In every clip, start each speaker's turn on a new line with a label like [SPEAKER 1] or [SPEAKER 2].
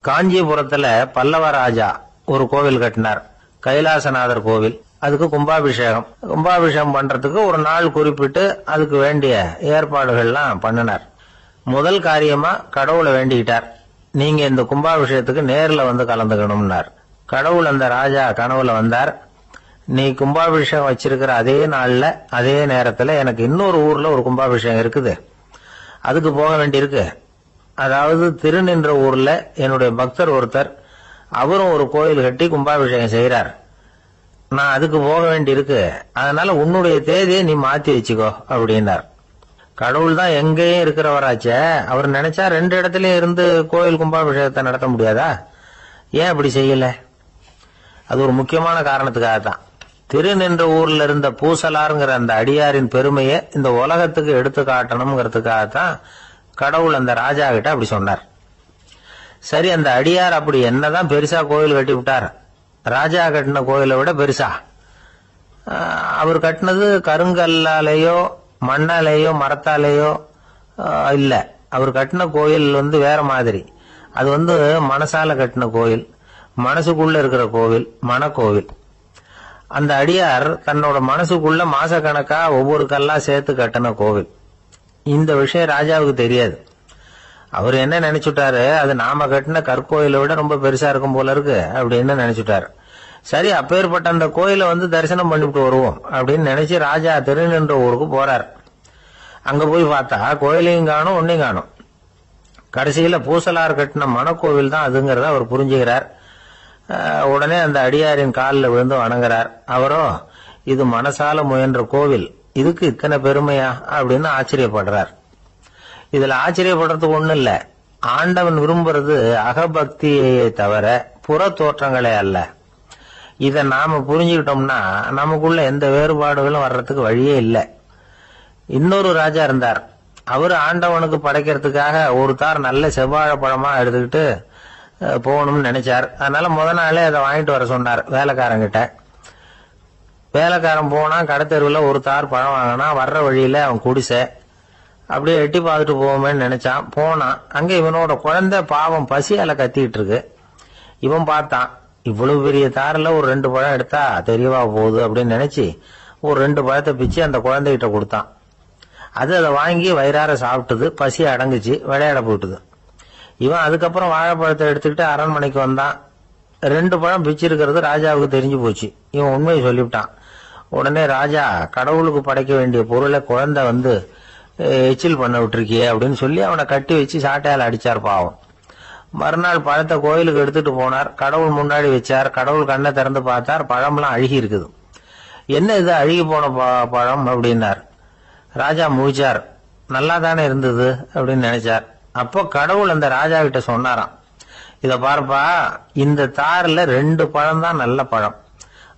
[SPEAKER 1] காஞ்சிபுரத்துல பல்லவ ராஜா ஒரு கோவில் கட்டினார், கைலாசநாதர் கோவில். அதுக்கு கும்பாபிஷேகம் பண்றதுக்கு ஒரு நாள் குறிப்பிட்டு அதுக்கு வேண்டிய ஏற்பாடுகள்லாம் பண்ணினார். முதல் காரியமா கடவுளை வேண்டிக்கிட்டார், நீங்க இந்த கும்பாபிஷேகத்துக்கு நேர்ல வந்து கலந்துக்கணும்னார். கடவுள் அந்த ராஜா கனவுல வந்தார். நீ கும்பாபிஷேகம் வச்சிருக்கிற அதே நாள்ல அதே நேரத்துல எனக்கு இன்னொரு ஊர்ல ஒரு கும்பாபிஷேகம் இருக்குது, அதுக்கு போக வேண்டியிருக்கு. அதாவது திருநின்ற ஊர்ல என்னுடைய பக்தர் ஒருத்தர், அவரும் ஒரு கோயில் கட்டி கும்பாபிஷேகம் செய்யறார், நான் அதுக்கு போக வேண்டியிருக்கு, அதனால உன்னுடைய தேதியை நீ மாத்தி வச்சுக்கோ அப்படின்னார். கடவுள் தான் எங்கேயும் இருக்கிறவராச்சே, அவர் நினைச்சா ரெண்டு இடத்துலயும் இருந்து கோயில் கும்பாபிஷேகத்தை நடத்த முடியாதா? ஏன் அப்படி செய்யல? அது ஒரு முக்கியமான காரணத்துக்காகத்தான். திருநின்ற ஊர்ல இருந்த பூசலாருங்கிற அந்த அடியாரின் பெருமையை இந்த உலகத்துக்கு எடுத்து காட்டணுங்கிறதுக்காகத்தான் கடவுள் அந்த ராஜா கிட்ட அப்படி சொன்னார். சரி, அந்த அடியார் அப்படி என்னதான் பெருசா கோயில் கட்டி விட்டார்? ராஜா கட்டின கோயிலை விட பெருசா? அவர் கட்டினது கருங்கல்லாலேயோ மண்ணாலேயோ மரத்தாலேயோ இல்ல. அவர் கட்டின கோயில் வேற மாதிரி. அது மனசால கட்டின கோயில், மனசுக்குள்ள இருக்கிற கோவில், மனக்கோவில். அந்த அடியார் தன்னோட மனசுக்குள்ள மாசக்கணக்கா ஒவ்வொரு கல்லா சேர்த்து கட்டின கோவில். இந்த விஷயம் ராஜாவுக்கு தெரியாது. அவர் என்ன நினைச்சுட்டாரு, அது நாம கட்டின கற்கோயிலை விட ரொம்ப பெருசா இருக்கும் போல இருக்கு அப்படின்னு நினைச்சுட்டாரு. சரி, அப்பேற்பட்ட அந்த கோயிலை தரிசனம் பண்ணிவிட்டு வருவோம் அப்படின்னு நினைச்சு ராஜா திருநின்ற ஊருக்கு போறார். அங்க போய் பார்த்தா கோயிலையும் காணும், ஒன்னையும் காணும். கடைசியில பூசலார் கட்டின மனக்கோவில் தான் அதுங்கிறத அவர் புரிஞ்சுக்கிறார். உடனே அந்த அடியாரின் காலில் விழுந்து வணங்குறார். அவரோ, இது மனசால முயன்ற கோவில், இதுக்கு இத்தனை பெருமையா அப்படின்னு ஆச்சரியப்படுறார். இதுல ஆச்சரியப்படுறதுக்கு ஒண்ணு இல்ல. ஆண்டவன் விரும்புறது அகபக்தியை தவிர புற தோற்றங்களே அல்ல. இத நாம புரிஞ்சுக்கிட்டோம்னா நமக்குள்ள எந்த வேறுபாடுகளும் வர்றதுக்கு வழியே இல்லை. இன்னொரு ராஜா இருந்தார். அவரு ஆண்டவனுக்கு படைக்கிறதுக்காக ஒரு தார் நல்ல செவ்வாழை பழமா எடுத்துக்கிட்டு போகணும்னு நினைச்சார். அதனால முத நாளே அதை வாங்கிட்டு வர சொன்னார் வேலைக்காரங்கிட்ட. வேலைக்காரன் போனா கடத்தெருவில் ஒரு தார் பழம் வாங்கினா, வர்ற வழியில அவன் குடிசை அப்படியே எட்டி பார்த்துட்டு போவோமேன்னு நினைச்சான். போனான். அங்க இவனோட குழந்தை பாவம் பசியால கத்திட்டு இருக்கு. இவன் பார்த்தான், இவ்வளவு பெரிய தாரில் ஒரு 2 பழம் எடுத்தா தெரியவா போகுது அப்படின்னு நினைச்சு ஒரு 2 பழத்தை பிச்சு அந்த குழந்தைகிட்ட கொடுத்தான். அதை வாங்கி வயிறார சாப்பிட்டது, பசி அடங்குச்சு, விளையாட போட்டுது. இவன் அதுக்கப்புறம் வாழைப்பழத்தை எடுத்துக்கிட்டு அரண்மனைக்கு வந்தான். 2 பழம் பிச்சிருக்கிறது ராஜாவுக்கு தெரிஞ்சு போச்சு. இவன் உண்மையை சொல்லிவிட்டான். உடனே ராஜா, கடவுளுக்கு படைக்க வேண்டிய பொருளை குழந்தை எச்சில் பண்ண விட்டுருக்கியே அப்படின்னு சொல்லி அவனை கட்டி வச்சு சாட்டையால் அடிச்சார் பாவம். மறுநாள் பழத்தை கோயிலுக்கு எடுத்துட்டு போனார். கடவுள் முன்னாடி வச்சார். கடவுள் கண்ணை திறந்து பார்த்தார், பழம்லாம் அழுகி இருக்குது. என்ன இது அழுகி போன பழம் அப்படின்னார். ராஜா முழிச்சார். நல்லா தானே இருந்தது அப்படின்னு நினைச்சார். அப்போ கடவுள் அந்த ராஜா கிட்ட சொன்னாராம், இத பார்ப்பா, இந்த தாரில் 2 பழம் தான் நல்ல பழம்,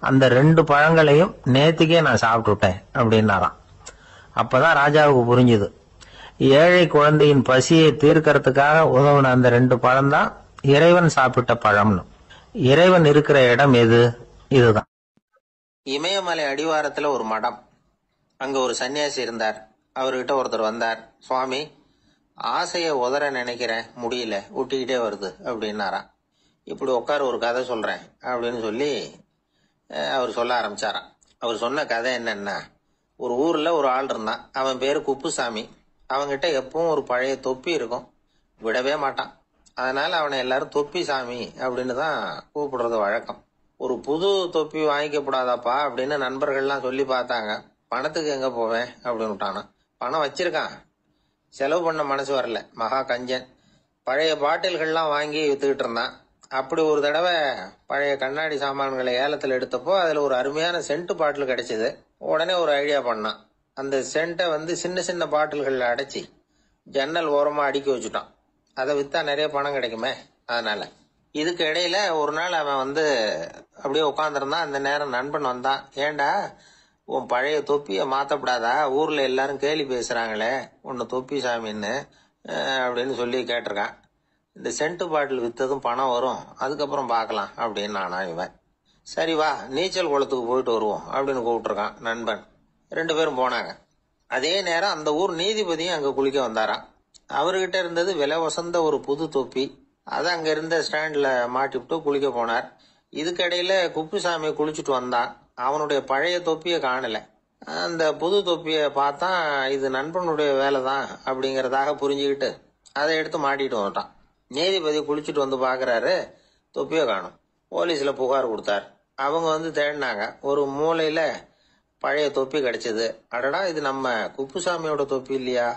[SPEAKER 1] அந்த 2 பழங்களையும் நேத்துக்கே நான் சாப்பிட்டு விட்டேன் அப்படின்னாராம். அப்பதான் ராஜாவுக்கு புரிஞ்சுது, ஏழை குழந்தையின் பசியை தீர்க்கறதுக்காக உதவுன அந்த 2 பழம் தான் இறைவன் சாப்பிட்ட பழம்னு. இறைவன் இருக்கிற இடம் எது? இதுதான்.
[SPEAKER 2] இமயமலை அடிவாரத்துல ஒரு மடம். அங்க ஒரு சன்னியாசி இருந்தார். அவர்கிட்ட ஒருத்தர் வந்தார். சுவாமி, ஆசைய உதற நினைக்கிறேன், முடியல, ஊட்டிக்கிட்டே வருது அப்படின்னாராம். இப்படி உட்கார, ஒரு கதை சொல்றேன் அப்படின்னு சொல்லி அவர் சொல்ல ஆரம்பிச்சாராம். அவர் சொன்ன கதை என்னன்னா, ஒரு ஊர்ல ஒரு ஆள் இருந்தான். அவன் பேரு குப்புசாமி. அவன்கிட்ட எப்பவும் ஒரு பழைய தொப்பி இருக்கும், விடவே மாட்டான். அதனால அவனை எல்லாரும் தொப்பி சாமி அப்படின்னு தான் கூப்பிடுறது வழக்கம். ஒரு புது தொப்பி வாங்கிக்கப்படாதாப்பா அப்படின்னு நண்பர்கள்லாம் சொல்லி பார்த்தாங்க. பணத்துக்கு எங்க போவேன் அப்படின்னு விட்டானா. பணம் வச்சிருக்கான், செலவு பண்ண மனசு வரல. மகா கஞ்சன். பழைய பாட்டில்கள்லாம் வாங்கி வித்துக்கிட்டு இருந்தான். அப்படி ஒரு தடவை பழைய கண்ணாடி சாமான்களை ஏலத்தில் எடுத்தப்போ அதுல ஒரு அருமையான சென்ட் பாட்டில் கிடைச்சது. உடனே ஒரு ஐடியா பண்ணான். அந்த சென்ட்டை சின்ன சின்ன பாட்டில்கள்ல அடைச்சி ஜன்னல் ஓரமா அடுக்கி வச்சுட்டான். அதை வித்தா நிறைய பணம் கிடைக்குமே, அதனால. இதுக்கு இடையில ஒரு நாள் அவன் அப்படியே உட்காந்துருந்தான். அந்த நேரம் நண்பன் வந்தான். ஏண்டா, உன் பழைய தொப்பிய மாத்தப்படாதா? ஊர்ல எல்லாரும் கேலி பேசுறாங்களே உன்னை தொப்பி சாமின்னு அப்படின்னு சொல்லி கேட்டிருக்கான். இந்த சென்ட் பாட்டில் வித்ததும் பணம் வரும், அதுக்கப்புறம் பார்க்கலாம் அப்படின்னு நானா இவன். சரி வா, நீச்சல் குளத்துக்கு போயிட்டு வருவோம் அப்படின்னு கூப்பிட்டுருக்கான் நண்பன். 2 பேரும் போனாங்க. அதே நேரம் அந்த ஊர் நீதிபதியும் அங்க குளிக்க வந்தாராம். அவர்கிட்ட இருந்தது விலை வசந்த ஒரு புது தொப்பி. அதை அங்க இருந்த ஸ்டாண்ட்ல மாட்டிவிட்டு குளிக்க போனார். இதுக்கிடையில குப்புசாமி குளிச்சுட்டு வந்தான். அவனுடைய பழைய தொப்பியை காணல. அந்த புது தொப்பியை பார்த்தா இது நண்பனுடைய வேலை தான் அப்படிங்கறதாக புரிஞ்சுக்கிட்டு அதை எடுத்து மாட்டிட்டு வந்துட்டான். நீதிபதி குளிச்சுட்டு வந்து பாக்குறாரு, தொப்பியை காணும். போலீஸ்ல புகார் கொடுத்தார். அவங்க வந்து தேடினாங்க. ஒரு மூலையில பழைய தொப்பி கிடைச்சது. அடடா, இது நம்ம குப்புசாமியோட தொப்பி இல்லையா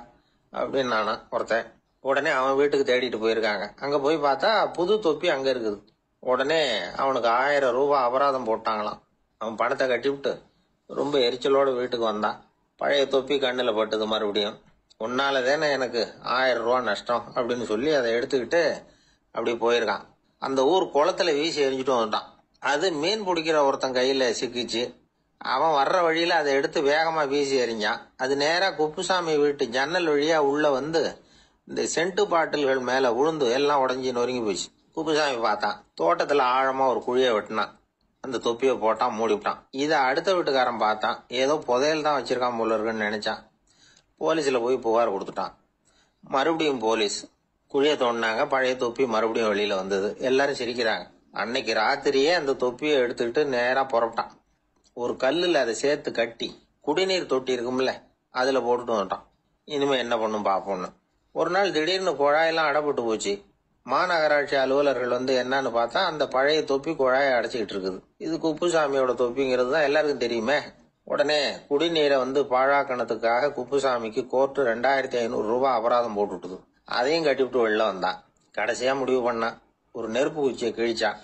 [SPEAKER 2] அப்படின்னு நானா ஒருத்தன். உடனே அவன் வீட்டுக்கு தேடிட்டு போயிருக்காங்க. அங்க போய் பார்த்தா புது தொப்பி அங்க இருக்குது. உடனே அவனுக்கு 1000 ரூபாய் அபராதம் போட்டாங்களாம். அவன் பணத்தை கட்டிவிட்டு ரொம்ப எரிச்சலோட வீட்டுக்கு வந்தான். பழைய தொப்பி கண்ணுல பட்டது. மறுபடியும் உன்னால தானே எனக்கு 1000 ரூபாய் நஷ்டம் அப்படின்னு சொல்லி அதை எடுத்துக்கிட்டு அப்படி போயிருக்கான். அந்த ஊர் குளத்துல வீசி எரிஞ்சுட்டு வந்துட்டான். அது மீன் பிடிக்கிற ஒருத்தன் கையில சிக்கிச்சு. அவன் வர்ற வழியில அதை எடுத்து வேகமா வீசி எறிஞ்சான். அது நேரா குப்புசாமி வீட்டு ஜன்னல் வழியா உள்ள வந்து இந்த சென்ட்டு பாட்டில்கள் மேல விழுந்து எல்லாம் உடஞ்சி நொறுங்கி போச்சு. குப்புசாமி பார்த்தான். தோட்டத்துல ஆழமா ஒரு குழியை வெட்டினான். அந்த தொப்பியை போட்டான், மூடிவிட்டான். இதை அடுத்த வீட்டுக்காரன் பார்த்தான். ஏதோ புதையல் தான் வச்சிருக்கான் போல இருக்குன்னு நினைச்சான். போலீஸ்ல போய் புகார் கொடுத்துட்டான். மறுபடியும் போலீஸ் குழியை தோண்டினாங்க. பழைய தொப்பி மறுபடியும் வெளியில வந்தது. எல்லாரும் சிரிக்கிறாங்க. அன்னைக்கு ராத்திரியே அந்த தொப்பியை எடுத்துக்கிட்டு நேரா புறப்பட்டான். ஒரு கல்லுல அதை சேர்த்து கட்டி குடிநீர் தொட்டி இருக்கும்ல, அதுல போட்டுட்டு வந்துட்டான். இனிமே என்ன பண்ணும் பாப்போம்னு. ஒரு நாள் திடீர்னு குழாயெல்லாம் அடைப்பட்டு போச்சு. மாநகராட்சி அலுவலர்கள் வந்து என்னன்னு பார்த்தா அந்த பழைய தொப்பி குழாயை அடைச்சிக்கிட்டு இருக்குது. இது குப்புசாமியோட தொப்பிங்கிறது தான் எல்லாருக்கும் தெரியுமே. உடனே குடிநீரை வந்து பாழாக்கணத்துக்காக குப்புசாமிக்கு கோர்ட்டு 2500 ரூபாய் அபராதம் போட்டுட்டுது. அதையும் கட்டிவிட்டு வெளில வந்தான். கடைசியா முடிவு பண்ணான். ஒரு நெருப்பு குச்சியை கிழிச்சான்.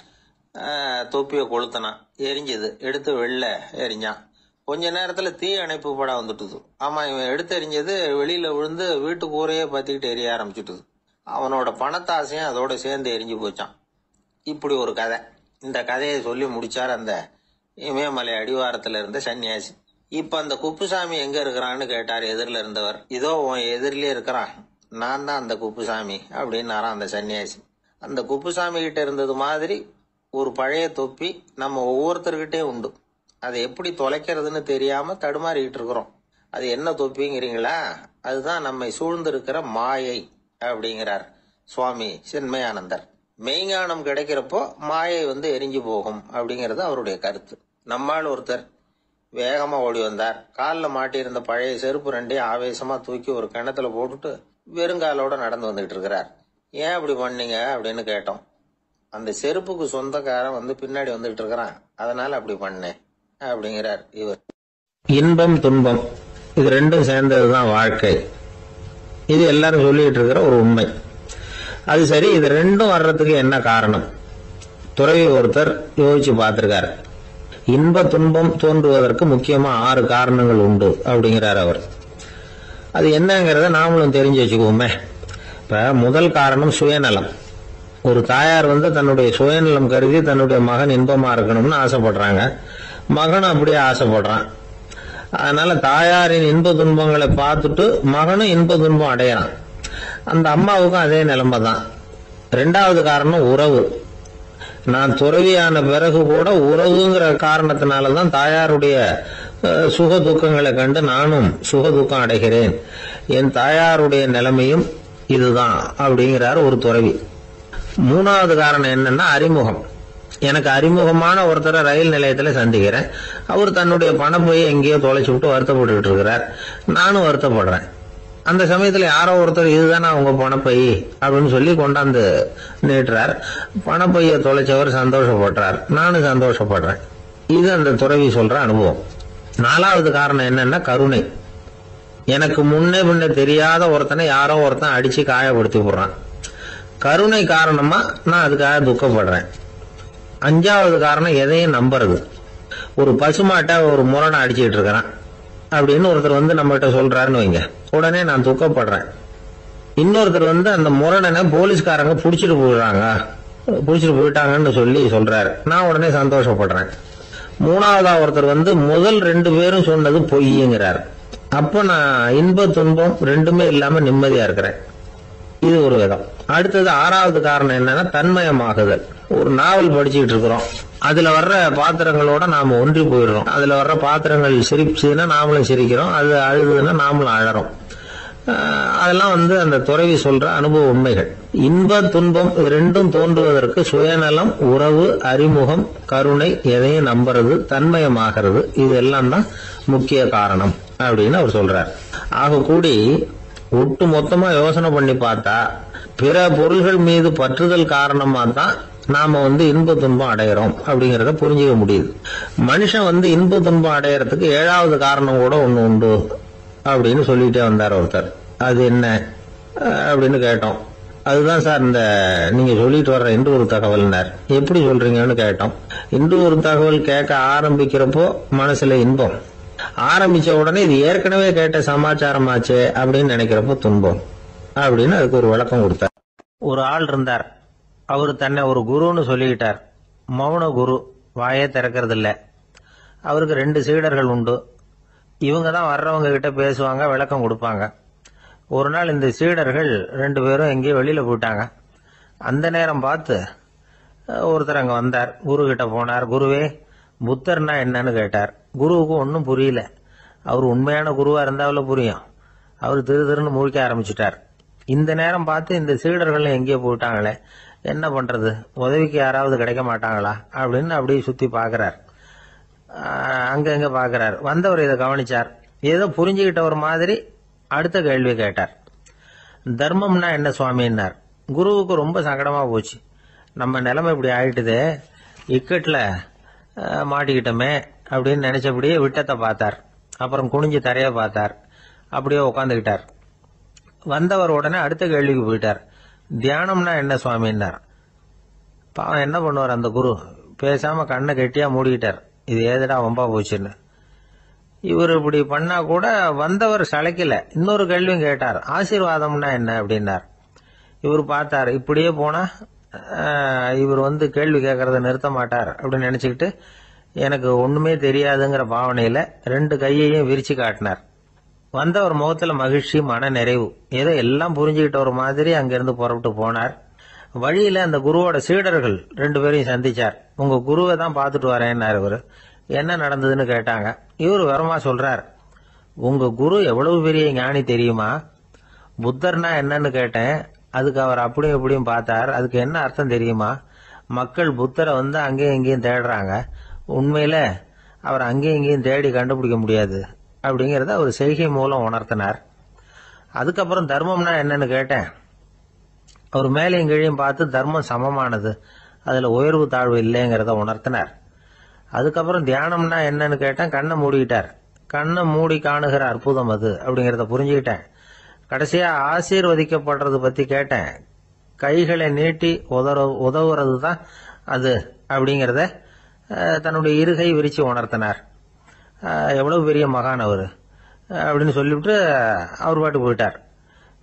[SPEAKER 2] தொப்பியை கொளுத்தினான். எரிஞ்சது. எடுத்து வெளில எரிஞ்சான். கொஞ்ச நேரத்துல தீ அணைப்பு படம் வந்துட்டுது. ஆமா, இவன் எடுத்து எரிஞ்சது வெளியில விழுந்து வீட்டு கூரையே பத்திக்கிட்டு எரிய ஆரம்பிச்சுட்டுது. அவனோட பணத்தாசையும் அதோட சேர்ந்து எரிஞ்சு போச்சான். இப்படி ஒரு கதை. இந்த கதையை சொல்லி முடிச்சார் அந்த இமயமலை அடிவாரத்துல இருந்த சன்னியாசி. இப்ப அந்த குப்புசாமி எங்க இருக்கிறான்னு கேட்டார் எதிரில இருந்தவர். இதோ உன் எதிரிலே இருக்கிறான், நான் தான் அந்த குப்புசாமி அப்படின்னாராம் அந்த சன்னியாசி. அந்த குப்புசாமி கிட்ட இருந்தது மாதிரி ஒரு பழைய தொப்பி நம்ம ஒவ்வொருத்தர்கிட்டே உண்டு. அதை எப்படி தொலைக்கிறதுன்னு தெரியாம தடுமாறிக்கிட்டு இருக்கிறோம். அது என்ன தொப்பிங்கிறீங்களா? அதுதான் நம்மை சூழ்ந்திருக்கிற மாயை அப்படிங்கிறார் சுவாமி சின்மயானந்தர். மெய்ஞானம் கிடைக்கிறப்போ மாயை வந்து எரிஞ்சு போகும் அப்படிங்கறது அவருடைய கருத்து. நம்மால் ஒருத்தர் வேகமா ஓடி வந்தார். காலில் மாட்டியிருந்த பழைய செருப்பு 2 ஆவேசமா தூக்கி ஒரு கிணத்துல போட்டுட்டு வெறுங்காலோட நடந்து வந்துகிட்டு இருக்கிறார். ஏன் அப்படி பண்ணீங்க அப்படின்னு கேட்டோம். அந்த செருப்புக்கு சொந்தக்காரன் வந்து பின்னாடி வந்துகிட்டு இருக்கிறான், அதனால அப்படி பண்ணேன் அப்படிங்கிறார் இவர்.
[SPEAKER 1] இன்பம் துன்பம் இது ரெண்டும் சேர்ந்ததுதான் வாழ்க்கை. இது எல்லாரும் சொல்லிட்டு இருக்கிற ஒரு உண்மை. அது சரி, இது ரெண்டும் வர்றதுக்கு என்ன காரணம்? துறவி ஒருத்தர் யோசிச்சு பார்த்திருக்காரு. இன்ப துன்பம் தோன்றுவதற்கு முக்கியமா 6 காரணங்கள் உண்டு அப்படிங்கிறார் அவர். அது என்னங்கிறத நாமளும் தெரிஞ்சு வச்சுக்குவோமே. இப்ப முதல் காரணம் சுயநலம். ஒரு தாயார் வந்து தன்னுடைய சுயநலம் கருதி தன்னுடைய மகன் இன்பமா இருக்கணும்னு ஆசைப்படுறாங்க. மகனும் அப்படியே ஆசைப்படுறான். அதனால தாயாரின் இன்ப துன்பங்களை பார்த்துட்டு மகனும் இன்ப துன்பம் அடையறான். அந்த அம்மாவுக்கும் அதே நிலைமை தான். 2வது காரணம் உறவு. நான் துறவியான பிறகு கூட உறவுங்கிற காரணத்தினாலதான் தாயாருடைய சுக துக்கங்களை கண்டு நானும் சுக துக்கம் அடைகிறேன். என் தாயாருடைய நிலைமையும் இதுதான் அப்படிங்கிறார் ஒரு துறவி. 3வது காரணம் என்னன்னா அறிமுகம். எனக்கு அறிமுகமான ஒருத்தரை ரயில் நிலையத்துல சந்திக்கிறேன். அவர் தன்னுடைய பணப்பையை எங்கேயோ தொலைச்சு விட்டு வருத்தப்பட்டு இருக்கிறார். நானும் வருத்தப்படுறேன். அந்த சமயத்துல யாரோ ஒருத்தர் இதுதானே அவங்க பணப்பை அப்படின்னு சொல்லி கொண்டாந்து நீட்டுறார். பணப்பைய தொலைச்சவர் சந்தோஷப்படுறார், நானும் சந்தோஷப்படுறேன். இது அந்த துறவி சொல்ற அனுபவம். 4வது காரணம் என்னன்னா கருணை. எனக்கு முன்னே பின்ன தெரியாத ஒருத்தனை யாரோ ஒருத்தன் அடிச்சு காயப்படுத்தி போடுறான். கருணை காரணமா நான் அதுக்காக துக்கப்படுறேன். 5வது காரணம் எதையும் நம்புறது. ஒரு பசுமாட்டை ஒரு முரணை அடிச்சுட்டு இருக்கிறான் அப்படின்னு ஒருத்தர் வந்து நம்மகிட்ட சொல்றாருன்னு வைங்க, உடனே நான் துக்கப்படுறேன். இன்னொருத்தர் வந்து அந்த முரணனை போலீஸ்காரங்க புடிச்சிட்டு போயிட்டாங்கன்னு சொல்லி சொல்றாரு, நான் உடனே சந்தோஷப்படுறேன். 3வதா ஒருத்தர் வந்து முதல் 2 பேரும் சொன்னது பொய்யுங்கிறார். அப்ப நான் இன்ப துன்பம் 2மே இல்லாம நிம்மதியா இருக்கிறேன். இது ஒரு விதம். அடுத்தது 6வது காரணம் என்னன்னா தன்மயமாகுதல். ஒரு நாவல் படிச்சுக்கிட்டு இருக்கிறோம், அதுல வர்ற பாத்திரங்களோட நாம ஒன்றி போயிடுறோம். அதுல வர்ற பாத்திரங்கள் சிரிச்சுதுன்னா நாமளும் சிரிக்கிறோம், அது அழுதுன்னா நாமளும் அழறோம். அதெல்லாம் வந்து அந்த துறவி சொல்ற அனுபவ உண்மைகள். இன்ப துன்பம் ரெண்டும் தோன்றுவதற்கு சுயநலம், உறவு, அறிமுகம், கருணை, எதையும் நம்புறது, தன்மயமாகிறது, இதெல்லாம் தான் முக்கிய காரணம் அப்படின்னு அவர் சொல்றார். ஆக கூடி ஒட்டு மொத்தமா யோசனை பண்ணி பார்த்தா பிற பொருள்கள் மீது பற்றுதல் காரணமா தான் நாம இன்ப துன்பம் அடையிறோம் அப்படிங்கறத புரிஞ்சுக்க முடியுது. மனுஷன் இன்ப துன்பம் அடையறதுக்கு 7வது காரணம் கூட ஒண்ணு உண்டு அப்படின்னு சொல்லிட்டே வந்தார் ஒருத்தர். அது என்ன அப்படின்னு கேட்டோம். அதுதான் சார் இந்த நீங்க சொல்லிட்டு வர்ற இன்று ஒரு தகவல்னார். எப்படி சொல்றீங்கன்னு கேட்டோம். இன்று ஒரு தகவல் கேட்க ஆரம்பிக்கிறப்போ மனசுல இன்பம், ஆரம்பிச்ச உடனே இது ஏற்கனவே கேட்ட சமாச்சாரமாச்சே அப்படின்னு நினைக்கிறப்போ துன்பம் அப்படின்னு அதுக்கு ஒரு விளக்கம் கொடுத்தார். ஒரு ஆள் இருந்தார். அவரு தன்னை ஒரு குருன்னு சொல்லிக்கிட்டார். மௌன குரு, வாயே திறக்கிறது இல்ல. அவருக்கு 2 சீடர்கள் உண்டு. இவங்க தான் வர்றவங்க கிட்ட பேசுவாங்க, விளக்கம் கொடுப்பாங்க. ஒரு நாள் இந்த சீடர்கள் 2 பேரும் எங்கேயோ வெளியில போயிட்டாங்க. அந்த நேரம் பார்த்து ஒருத்தர் அங்க வந்தார். குரு கிட்ட போனார். குருவே, புத்தர்னா என்னன்னு கேட்டார். குருவுக்கு ஒன்னும் புரியல. அவர் உண்மையான குருவா இருந்தாவில புரியும். அவர் திருன்னு முழிக்க ஆரம்பிச்சுட்டார். இந்த நேரம் பார்த்து இந்த சீடர்கள் எங்கேயோ போயிட்டாங்களே, என்ன பண்றது, உதவிக்கு யாராவது கிடைக்க மாட்டாங்களா அப்படின்னு அப்படியே சுத்தி பாக்குறார். அங்க பாக்குறார். வந்தவர் இதை கவனிச்சார். ஏதோ புரிஞ்சுக்கிட்ட ஒரு மாதிரி அடுத்த கேள்வி கேட்டார். தர்மம்னா என்ன சுவாமின்னார். குருவுக்கு ரொம்ப சங்கடமா போச்சு. நம்ம நிலைமை இப்படி ஆயிட்டுதே, இக்கட்ல மாட்டிக்கிட்டோமே அப்படின்னு நினைச்சபடியே விட்டத்தை பார்த்தார். அப்புறம் குனிஞ்சு தரைய பார்த்தார். அப்படியே உட்காந்துக்கிட்டார். வந்தவர் உடனே அடுத்த கேள்விக்கு போயிட்டார். தியானம்னா என்ன சுவாமின்னார். பாவம் என்ன பண்ணுவார் அந்த குரு, பேசாம கண்ணை கெட்டியா மூடிக்கிட்டார். இது ஏதடா வம்பா போச்சுன்னு. இவர் இப்படி பண்ணா கூட வந்தவர் சளைக்கல. இன்னொரு கேள்வியும் கேட்டார். ஆசீர்வாதம்னா என்ன அப்படின்னார். இவர் பார்த்தார். இப்படியே போனா இவர் கேள்வி கேட்கறத நிறுத்த மாட்டார் அப்படின்னு நினைச்சுக்கிட்டு எனக்கு ஒண்ணுமே தெரியாதுங்கிற பாவனையில 2 கையையும் விரிச்சு காட்டினார். வந்தவர் முகத்துல மகிழ்ச்சி, மன நிறைவு, ஏதோ எல்லாம் புரிஞ்சுக்கிட்ட ஒரு மாதிரி அங்கிருந்து புறப்பட்டு போனார். வழியில அந்த குருவோட சீடர்கள் 2 பேரையும் சந்திச்சார். உங்க குருவை தான் பாத்துட்டு வரேன்னாரு. இவரு என்ன நடந்ததுன்னு கேட்டாங்க. இவர் வரமா சொல்றார். உங்க குரு எவ்வளவு பெரிய ஞானி தெரியுமா? புத்தர்னா என்னன்னு கேட்டேன். அதுக்கு அவர் அப்படியும் இப்படியும் பார்த்தார். அதுக்கு என்ன அர்த்தம் தெரியுமா? மக்கள் புத்தரை அங்கேயும் இங்கேயும் தேடுறாங்க. உண்மையில அவர் அங்கேயும் இங்கேயும் தேடி கண்டுபிடிக்க முடியாது அப்படிங்கறத அவர் செய்கை மூலம் உணர்த்தினார். அதுக்கப்புறம் தர்மம்னா என்னன்னு கேட்டேன். அவர் மேலையும் கீழையும் பார்த்து தர்மம் சமமானது, அதுல உயர்வு தாழ்வு இல்லைங்கிறத உணர்த்தினார். அதுக்கப்புறம் தியானம்னா என்னன்னு கேட்டேன். கண்ணை மூடிக்கிட்டார். கண்ணை மூடி காணுகிற அற்புதம் அது அப்படிங்கறத புரிஞ்சுக்கிட்டேன். கடைசியா ஆசீர்வதிக்கப்படுறது பத்தி கேட்டேன். கைகளை நீட்டி உதவுறது தான் அது அப்படிங்கறத தன்னுடைய இருகை விரிச்சு உணர்த்தினார். எவ்வளவு பெரிய மகான் அவரு அப்படின்னு சொல்லிவிட்டு அவர் பாட்டு போயிட்டார்.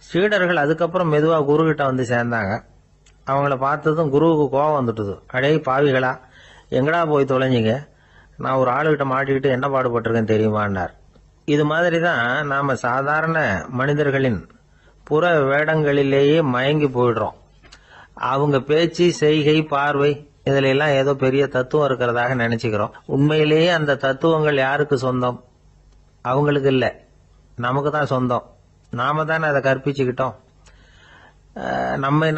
[SPEAKER 1] சீடர்கள் அதுக்கப்புறம் மெதுவா குரு கிட்ட சேர்ந்தாங்க. அவங்கள பார்த்ததும் குருவுக்கு கோபம் வந்துட்டுது. அடே பாவிகளா, எங்கடா போய் தொலைஞ்சிங்க, நான் ஒரு ஆளுகிட்ட மாட்டிக்கிட்டு என்ன பாடுபட்டிருக்கேன் தெரியுமான்னார். இது மாதிரிதான் நாம சாதாரண மனிதர்களின் புற வேடங்களிலேயே மயங்கி போயிடுறோம். அவங்க பேச்சு, செய்கை, பார்வை இதுல எல்லாம் ஏதோ பெரிய தத்துவம் இருக்கிறதாக நினைச்சுக்கிறோம். உண்மையிலேயே அந்த தத்துவங்கள் யாருக்கு சொந்தம்? அவங்களுக்கு இல்ல, நமக்கு தான் சொந்தம். நாம தானே அதை கற்பிச்சுக்கிட்டோம்.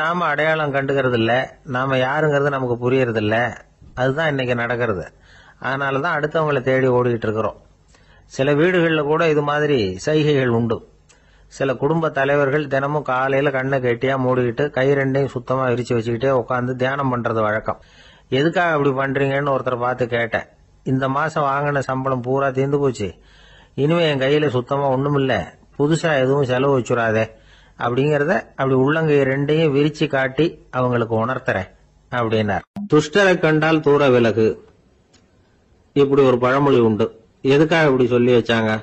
[SPEAKER 1] நாம அடையாளம் கண்டுக்கிறது இல்ல, நாம யாருங்கிறது நமக்கு புரியறது இல்ல. அதுதான் இன்னைக்கு நடக்கிறது. அதனாலதான் அடுத்தவங்களை தேடி ஓடிட்டு இருக்கிறோம். சில வீடுகளில் கூட இது மாதிரி சைகைகள் உண்டு. சில குடும்ப தலைவர்கள் தினமும் காலையில கண்ணை கெட்டியா மூடிக்கிட்டு கை 2ஐயும் சுத்தமா விரிச்சு வச்சுக்கிட்டே உட்காந்து தியானம் பண்றது வழக்கம். எதுக்காக அப்படி பண்றீங்கன்னு ஒருத்தர் பார்த்து கேட்டேன். இந்த மாசம் வாங்கின சம்பளம் பூரா தீர்ந்து போச்சு, இனிமே என் கையில சுத்தமா ஒண்ணும் இல்ல, புதுசா எதுவும் செலவு வச்சுடாதே அப்படிங்கறத அப்படி உள்ளங்கை 2ஐயும் விரிச்சு காட்டி அவங்களுக்கு உணர்த்துறேன் அப்படின்னார். துஷ்டரை கண்டால் தூர விலகு, இப்படி ஒரு பழமொழி உண்டு. எதுக்காக இப்படி சொல்லி வச்சாங்க?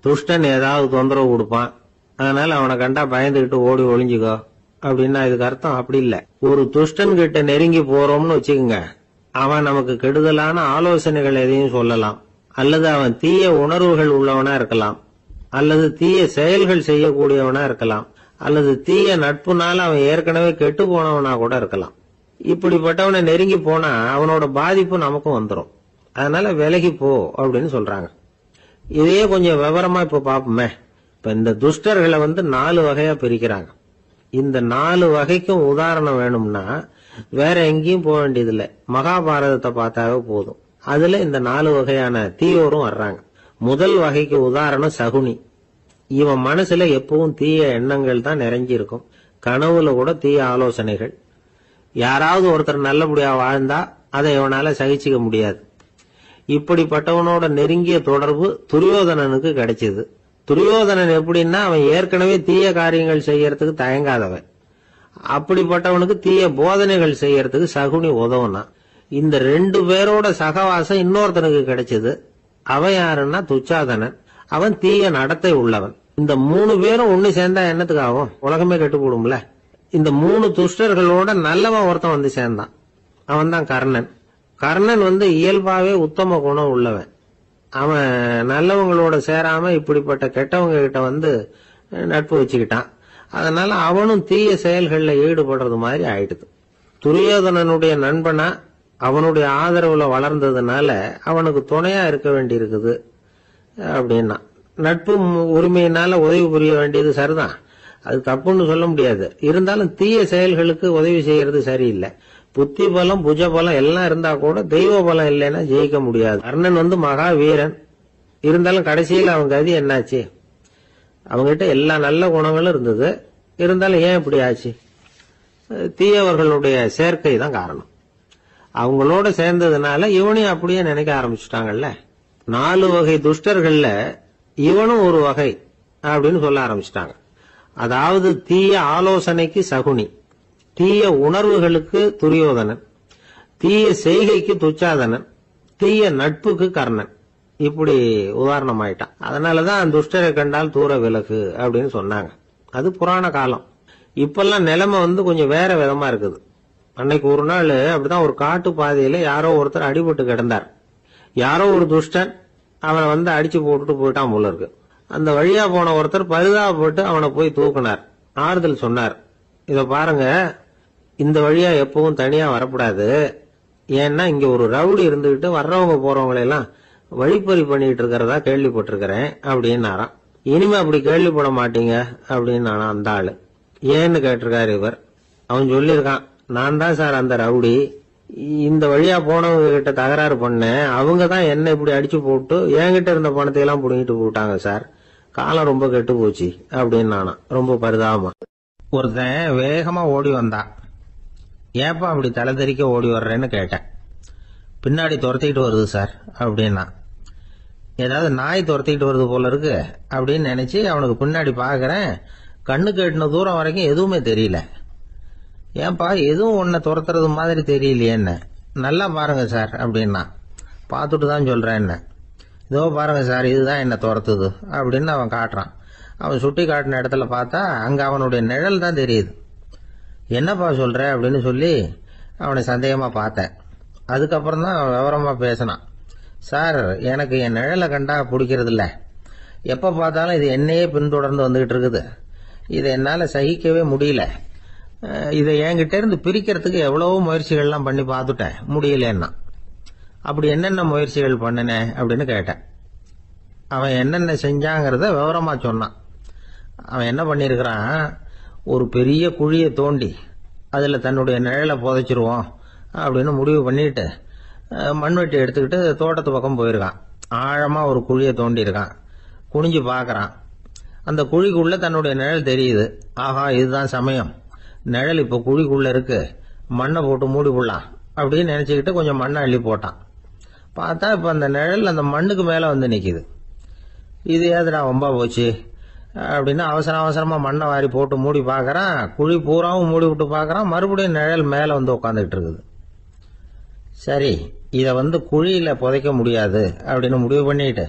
[SPEAKER 1] துஷ்டன் ஏதாவது தொந்தரவு கொடுப்பான், அதனால அவனை கண்டா பயந்துகிட்டு ஓடி ஒளிஞ்சுக்கோ அப்படின்னா இதுக்கு அர்த்தம் அப்படி இல்ல. ஒரு துஷ்டன் கிட்ட நெருங்கி போறோம்னு வச்சுக்கோங்க, அவன் நமக்கு கெடுதலான ஆலோசனைகள் எதையும் சொல்லலாம், அல்லது அவன் தீய உணர்வுகள் உள்ளவனா இருக்கலாம், அல்லது தீய செயல்கள் செய்யக்கூடியவனா இருக்கலாம், அல்லது தீய நட்புனால அவன் ஏற்கனவே கெட்டு போனவனா கூட இருக்கலாம். இப்படிப்பட்டவனை நெருங்கி போனா அவனோட பாதிப்பு நமக்கும் வந்துடும். அதனால விலகி போ அப்படின்னு சொல்றாங்க. இதையே கொஞ்சம் விவரமா இப்ப பாப்போமே. இப்ப இந்த துஷ்டர்களை 4 வகையா பிரிக்கிறாங்க. இந்த 4 வகைக்கும் உதாரணம் வேணும்னா வேற எங்கேயும் போக வேண்டியதில்லை, மகாபாரதத்தை பார்த்தாவே போதும். அதுல இந்த 4 வகையான தீயோரும் வர்றாங்க. முதல் வகைக்கு உதாரணம் சகுனி. இவன் மனசுல எப்பவும் தீய எண்ணங்கள் தான் நிறைஞ்சி இருக்கும். கனவுல கூட தீய ஆலோசனைகள். யாராவது ஒருத்தர் நல்லபடியா வாழ்ந்தா அதை இவனால சகிச்சுக்க முடியாது. இப்படிப்பட்டவனோட நெருங்கிய தொடர்பு துரியோதனனுக்கு கிடைச்சது. துரியோதனன் எப்படின்னா அவன் ஏற்கனவே தீய காரியங்கள் செய்யறதுக்கு தயங்காதவன். அப்படிப்பட்டவனுக்கு தீய போதனைகள் செய்யறதுக்கு சகுனி உதவுனா. இந்த 2 பேரோட சகவாசம் இன்னொருத்தனுக்கு கிடைச்சது. அவன் யாருன்னா துச்சாதனன். அவன் தீய நடத்தை உள்ளவன். இந்த 3 பேரும் ஒண்ணு சேர்ந்தா என்னத்துக்கு ஆகும்? உலகமே கெட்டு போடும்ல. இந்த 3 துஷ்டர்களோட நல்லவன் ஒருத்தன் வந்து சேர்ந்தான். அவன் தான் கர்ணன். கர்ணன் இயல்பாவே உத்தம குணம் உள்ளவன். அவன் நல்லவங்களோட சேராம இப்படிப்பட்ட கெட்டவங்க கிட்ட நட்பு வச்சுக்கிட்டான். அதனால அவனும் தீய செயல்கள்ல ஈடுபடுறது மாதிரி ஆயிடுது. துரியோதனனுடைய நண்பனா அவனுடைய ஆதரவுல வளர்ந்ததுனால அவனுக்கு துணையா இருக்க வேண்டி இருக்குது அப்படின்னா. நட்பு உரிமையினால உதவி புரிய வேண்டியது சரிதான், அது தப்புன்னு சொல்ல முடியாது. இருந்தாலும் தீய செயல்களுக்கு உதவி செய்யறது சரியில்லை. புத்தி பலம் புஜ பலம் எல்லாம் இருந்தா கூட தெய்வ பலம் இல்லைன்னா ஜெயிக்க முடியாது. கர்ணன் மகா வீரன். இருந்தாலும் கடைசியில் அவன் கதி என்னாச்சு? அவங்ககிட்ட எல்லா நல்ல குணங்களும் இருந்தது. இருந்தாலும் ஏன் இப்படி ஆச்சு? தீயவர்களுடைய சேர்க்கை தான் காரணம். அவங்களோட சேர்ந்ததுனால இவனையும் அப்படியே நினைக்க ஆரம்பிச்சுட்டாங்கல்ல. 4 வகை துஷ்டர்கள்ல இவனும் ஒரு வகை அப்படின்னு சொல்ல ஆரம்பிச்சுட்டாங்க. அதாவது தீய ஆலோசனைக்கு சகுனி, தீய உணர்வுகளுக்கு துரியோதனன், தீய செய்கைக்கு துச்சாதனன், தீய நட்புக்கு கர்ணன். இப்படி உதாரணம் ஆயிட்டான். அதனாலதான் துஷ்டரை கண்டால் தூர விலகு அப்படின்னு சொன்னாங்க. அது புராண காலம். இப்பெல்லாம் நிலைமை கொஞ்சம் வேற விதமா இருக்குது. அன்னைக்கு ஒரு நாள் அப்படிதான் ஒரு காட்டு பாதையில யாரோ ஒருத்தர் அடிபட்டு கிடந்தார். யாரோ ஒரு துஷ்டன் அவனை அடிச்சு போட்டுட்டு போயிட்டான் போல இருக்கு. அந்த வழியா போன ஒருத்தர் பரிதாபப்பட்டு அவனை போய் தூக்குனார், ஆறுதல் சொன்னார். இத பாருங்க, இந்த வழியா எப்பவும் தனியா வரக்கூடாது. ஏன்னா இங்க ஒரு ரவுடி இருந்துகிட்டு வர்றவங்க போறவங்களை எல்லாம் வழிப்பறி பண்ணிட்டு இருக்கிறதா கேள்விப்பட்டிருக்கிறேன் அப்படின்னாராம். இனிமே அப்படி கேள்விப்பட மாட்டீங்க அப்படின்னு அந்த ஆளு. ஏன்னு கேட்டிருக்காரு இவர். அவன் சொல்லியிருக்கான், நான் தான் சார் அந்த ரவுடி. இந்த வழியா போனவங்க கிட்ட தகராறு பண்ணேன். அவங்க தான் என்ன இப்படி அடிச்சு போட்டு என்கிட்ட இருந்த பணத்தை எல்லாம் புடுங்கிட்டு போட்டாங்க சார். காலம் ரொம்ப கெட்டு போச்சு அப்படின்னு நானா ரொம்ப பரிதாபமா. ஒருத்தன் வேகமா ஓடி வந்தான். ஏப்பா அப்படி தலை தெறிக்க ஓடி வர்றேன்னு கேட்டேன். பின்னாடி துரத்திக்கிட்டு வருது சார் அப்படின்னா. ஏதாவது நாய் துரத்திக்கிட்டு வருது போல இருக்கு அப்படின்னு நினைச்சு அவனுக்கு பின்னாடி பாக்குறேன். கண்ணு கேட்டின தூரம் வரைக்கும் எதுவுமே தெரியல. ஏன்பா எதுவும் உன்னை துரத்துறது மாதிரி தெரியலையே என்ன? நல்லா பாருங்க சார் அப்படின்னா. பார்த்துட்டு தான் சொல்றேன் என்ன. இதோ பாருங்க சார், இதுதான் என்ன துரத்துது அப்படின்னு அவன் காட்டுறான். அவன் சுட்டி காட்டின இடத்துல பார்த்தா அங்க அவனுடைய நிழல் தான் தெரியுது. என்னப்பா சொல்ற அப்படின்னு சொல்லி அவனை சந்தேகமா பார்த்தேன். அதுக்கப்புறம் தான் விவரமா பேசினான். சார், எனக்கு என் நிழலை கண்டா பிடிக்கிறது இல்ல. எப்ப பார்த்தாலும் இது என்னையே பின்தொடர்ந்து வந்துகிட்டு இருக்குது. இதை என்னால சகிக்கவே முடியல. இதை என்கிட்ட இருந்து பிரிக்கிறதுக்கு எவ்வளவோ முயற்சிகள்லாம் பண்ணி பார்த்துட்டேன், முடியலன்னா. அப்படி என்னென்ன முயற்சிகள் பண்ணினேன் அப்படின்னு கேட்டேன். அவன் என்னென்ன செஞ்சாங்கிறத விவரமா சொன்னான். அவன் என்ன பண்ணிருக்கிறான், ஒரு பெரிய குழியை தோண்டி அதுல தன்னுடைய நிழலை புதைச்சிருவோம் அப்படின்னு முடிவு பண்ணிட்டு மண்வெட்டி எடுத்துக்கிட்டு தோட்டத்து பக்கம் போயிருக்கான். ஆழமா ஒரு குழியை தோண்டி இருக்கான். குனிஞ்சு பாக்குறான். அந்த குழிக்குள்ள தன்னுடைய நிழல் தெரியுது. ஆஹா, இதுதான் சமயம், நிழல் இப்ப குழிக்குள்ள இருக்கு, மண்ணை போட்டு மூடி போடலாம் அப்படின்னு நினைச்சுக்கிட்டு கொஞ்சம் மண்ணை அள்ளி போட்டான். பார்த்தா இப்ப அந்த நிழல் அந்த மண்ணுக்கு மேல நிக்குது. இது ஏதுடா வம்பா போச்சு அப்படின்னு அவசரமா மண்ணை வாரி போட்டு மூடி பாக்குறான். குழி பூராவும் மூடி விட்டு பாக்குறான். மறுபடியும் நிழல் மேல உட்காந்துட்டு இருக்குது. சரி, இத குழியில புதைக்க முடியாது அப்படின்னு முடிவு பண்ணிட்டு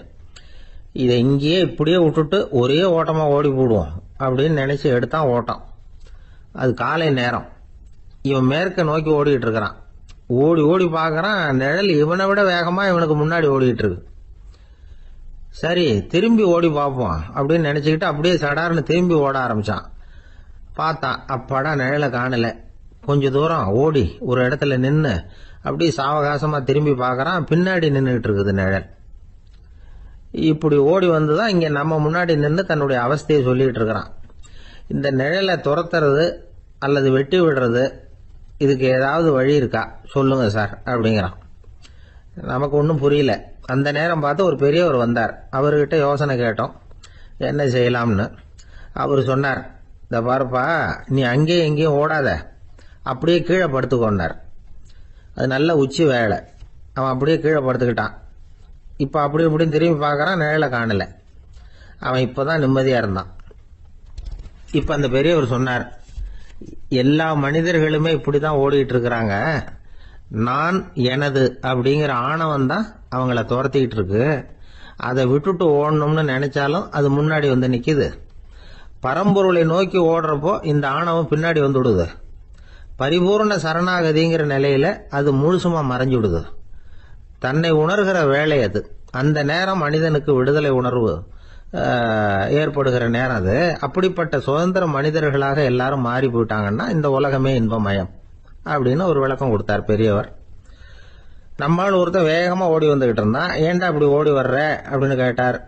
[SPEAKER 1] இதை இங்கேயே இப்படியே விட்டுட்டு ஒரே ஓட்டமா ஓடி போடுவோம் அப்படின்னு நினைச்சு எடுத்தான் ஓட்டம். அது காலை நேரம். இவன் மேற்க நோக்கி ஓடிட்டு இருக்கிறான். ஓடி ஓடி பாக்குறான், நிழல் இவனை விட வேகமா இவனுக்கு முன்னாடி ஓடிட்டு இருக்கு. சரி, திரும்பி ஓடி பார்ப்போம் அப்படின்னு நினைச்சுக்கிட்டு அப்படியே சடார்னு திரும்பி ஓட ஆரம்பிச்சான். பார்த்தான், அப்பாடா நிழலை காணல. கொஞ்ச தூரம் ஓடி ஒரு இடத்துல நின்னு அப்படியே சாவகாசமா திரும்பி பாக்குறான். பின்னாடி நின்றுட்டு இருக்குது நிழல். இப்படி ஓடி வந்துதான் இங்க நம்ம முன்னாடி நின்று தன்னுடைய அவஸ்தையை சொல்லிட்டு இருக்கிறான். இந்த நிழலை துரத்துறது அல்லது வெட்டி விடுறது இதுக்கு ஏதாவது வழி இருக்கா சொல்லுங்க சார் அப்படிங்கிறான். நமக்கு ஒன்றும் புரியல. அந்த நேரம் பார்த்து ஒரு பெரியவர் வந்தார். அவர்கிட்ட யோசனை கேட்டோம் என்ன செய்யலாம்னு. அவர் சொன்னார், இந்த பாருப்பா, நீ அங்கேயும் எங்கேயும் ஓடாத, அப்படியே கீழே படுத்துக்கொண்டார். அது நல்ல உச்சி வேலை. அவன் அப்படியே கீழே படுத்துக்கிட்டான். இப்போ அப்படி இப்படின்னு திரும்பி பார்க்கறான், நிழலை காணல. அவன் இப்போதான் நிம்மதியா இருந்தான். இப்ப அந்த பெரியவர் சொன்னார், எல்லா மனிதர்களுமே இப்படிதான் ஓடிட்டு இருக்கிறாங்க. நான் எனது அப்படிங்கிற ஆணவம் தான் அவங்கள துரத்திக்கிட்டு இருக்கு. அதை விட்டுட்டு ஓடணும்னு நினைச்சாலும் அது முன்னாடி வந்து நிக்குது. பரம்பொருளை நோக்கி ஓடுறப்போ இந்த ஆணவம் பின்னாடி வந்துடுது. பரிபூர்ண சரணாகதிங்கிற நிலையில அது முழுசுமா மறைஞ்சுடுது. தன்னை உணர்கிற வேலை அது. அந்த நேரம் மனிதனுக்கு விடுதலை உணர்வு ஏற்படுகிற நேரம் அது. அப்படிப்பட்ட சுதந்திர மனிதர்களாக எல்லாரும் மாறி போயிட்டாங்கன்னா இந்த உலகமே இன்பமயம் அப்படின்னு ஒரு விளக்கம் கொடுத்தார் பெரியவர். நம்மால் ஒருத்தர் வேகமா ஓடி வந்துகிட்டு இருந்தான். ஏன்டா அப்படி ஓடி வர்ற அப்படின்னு கேட்டார்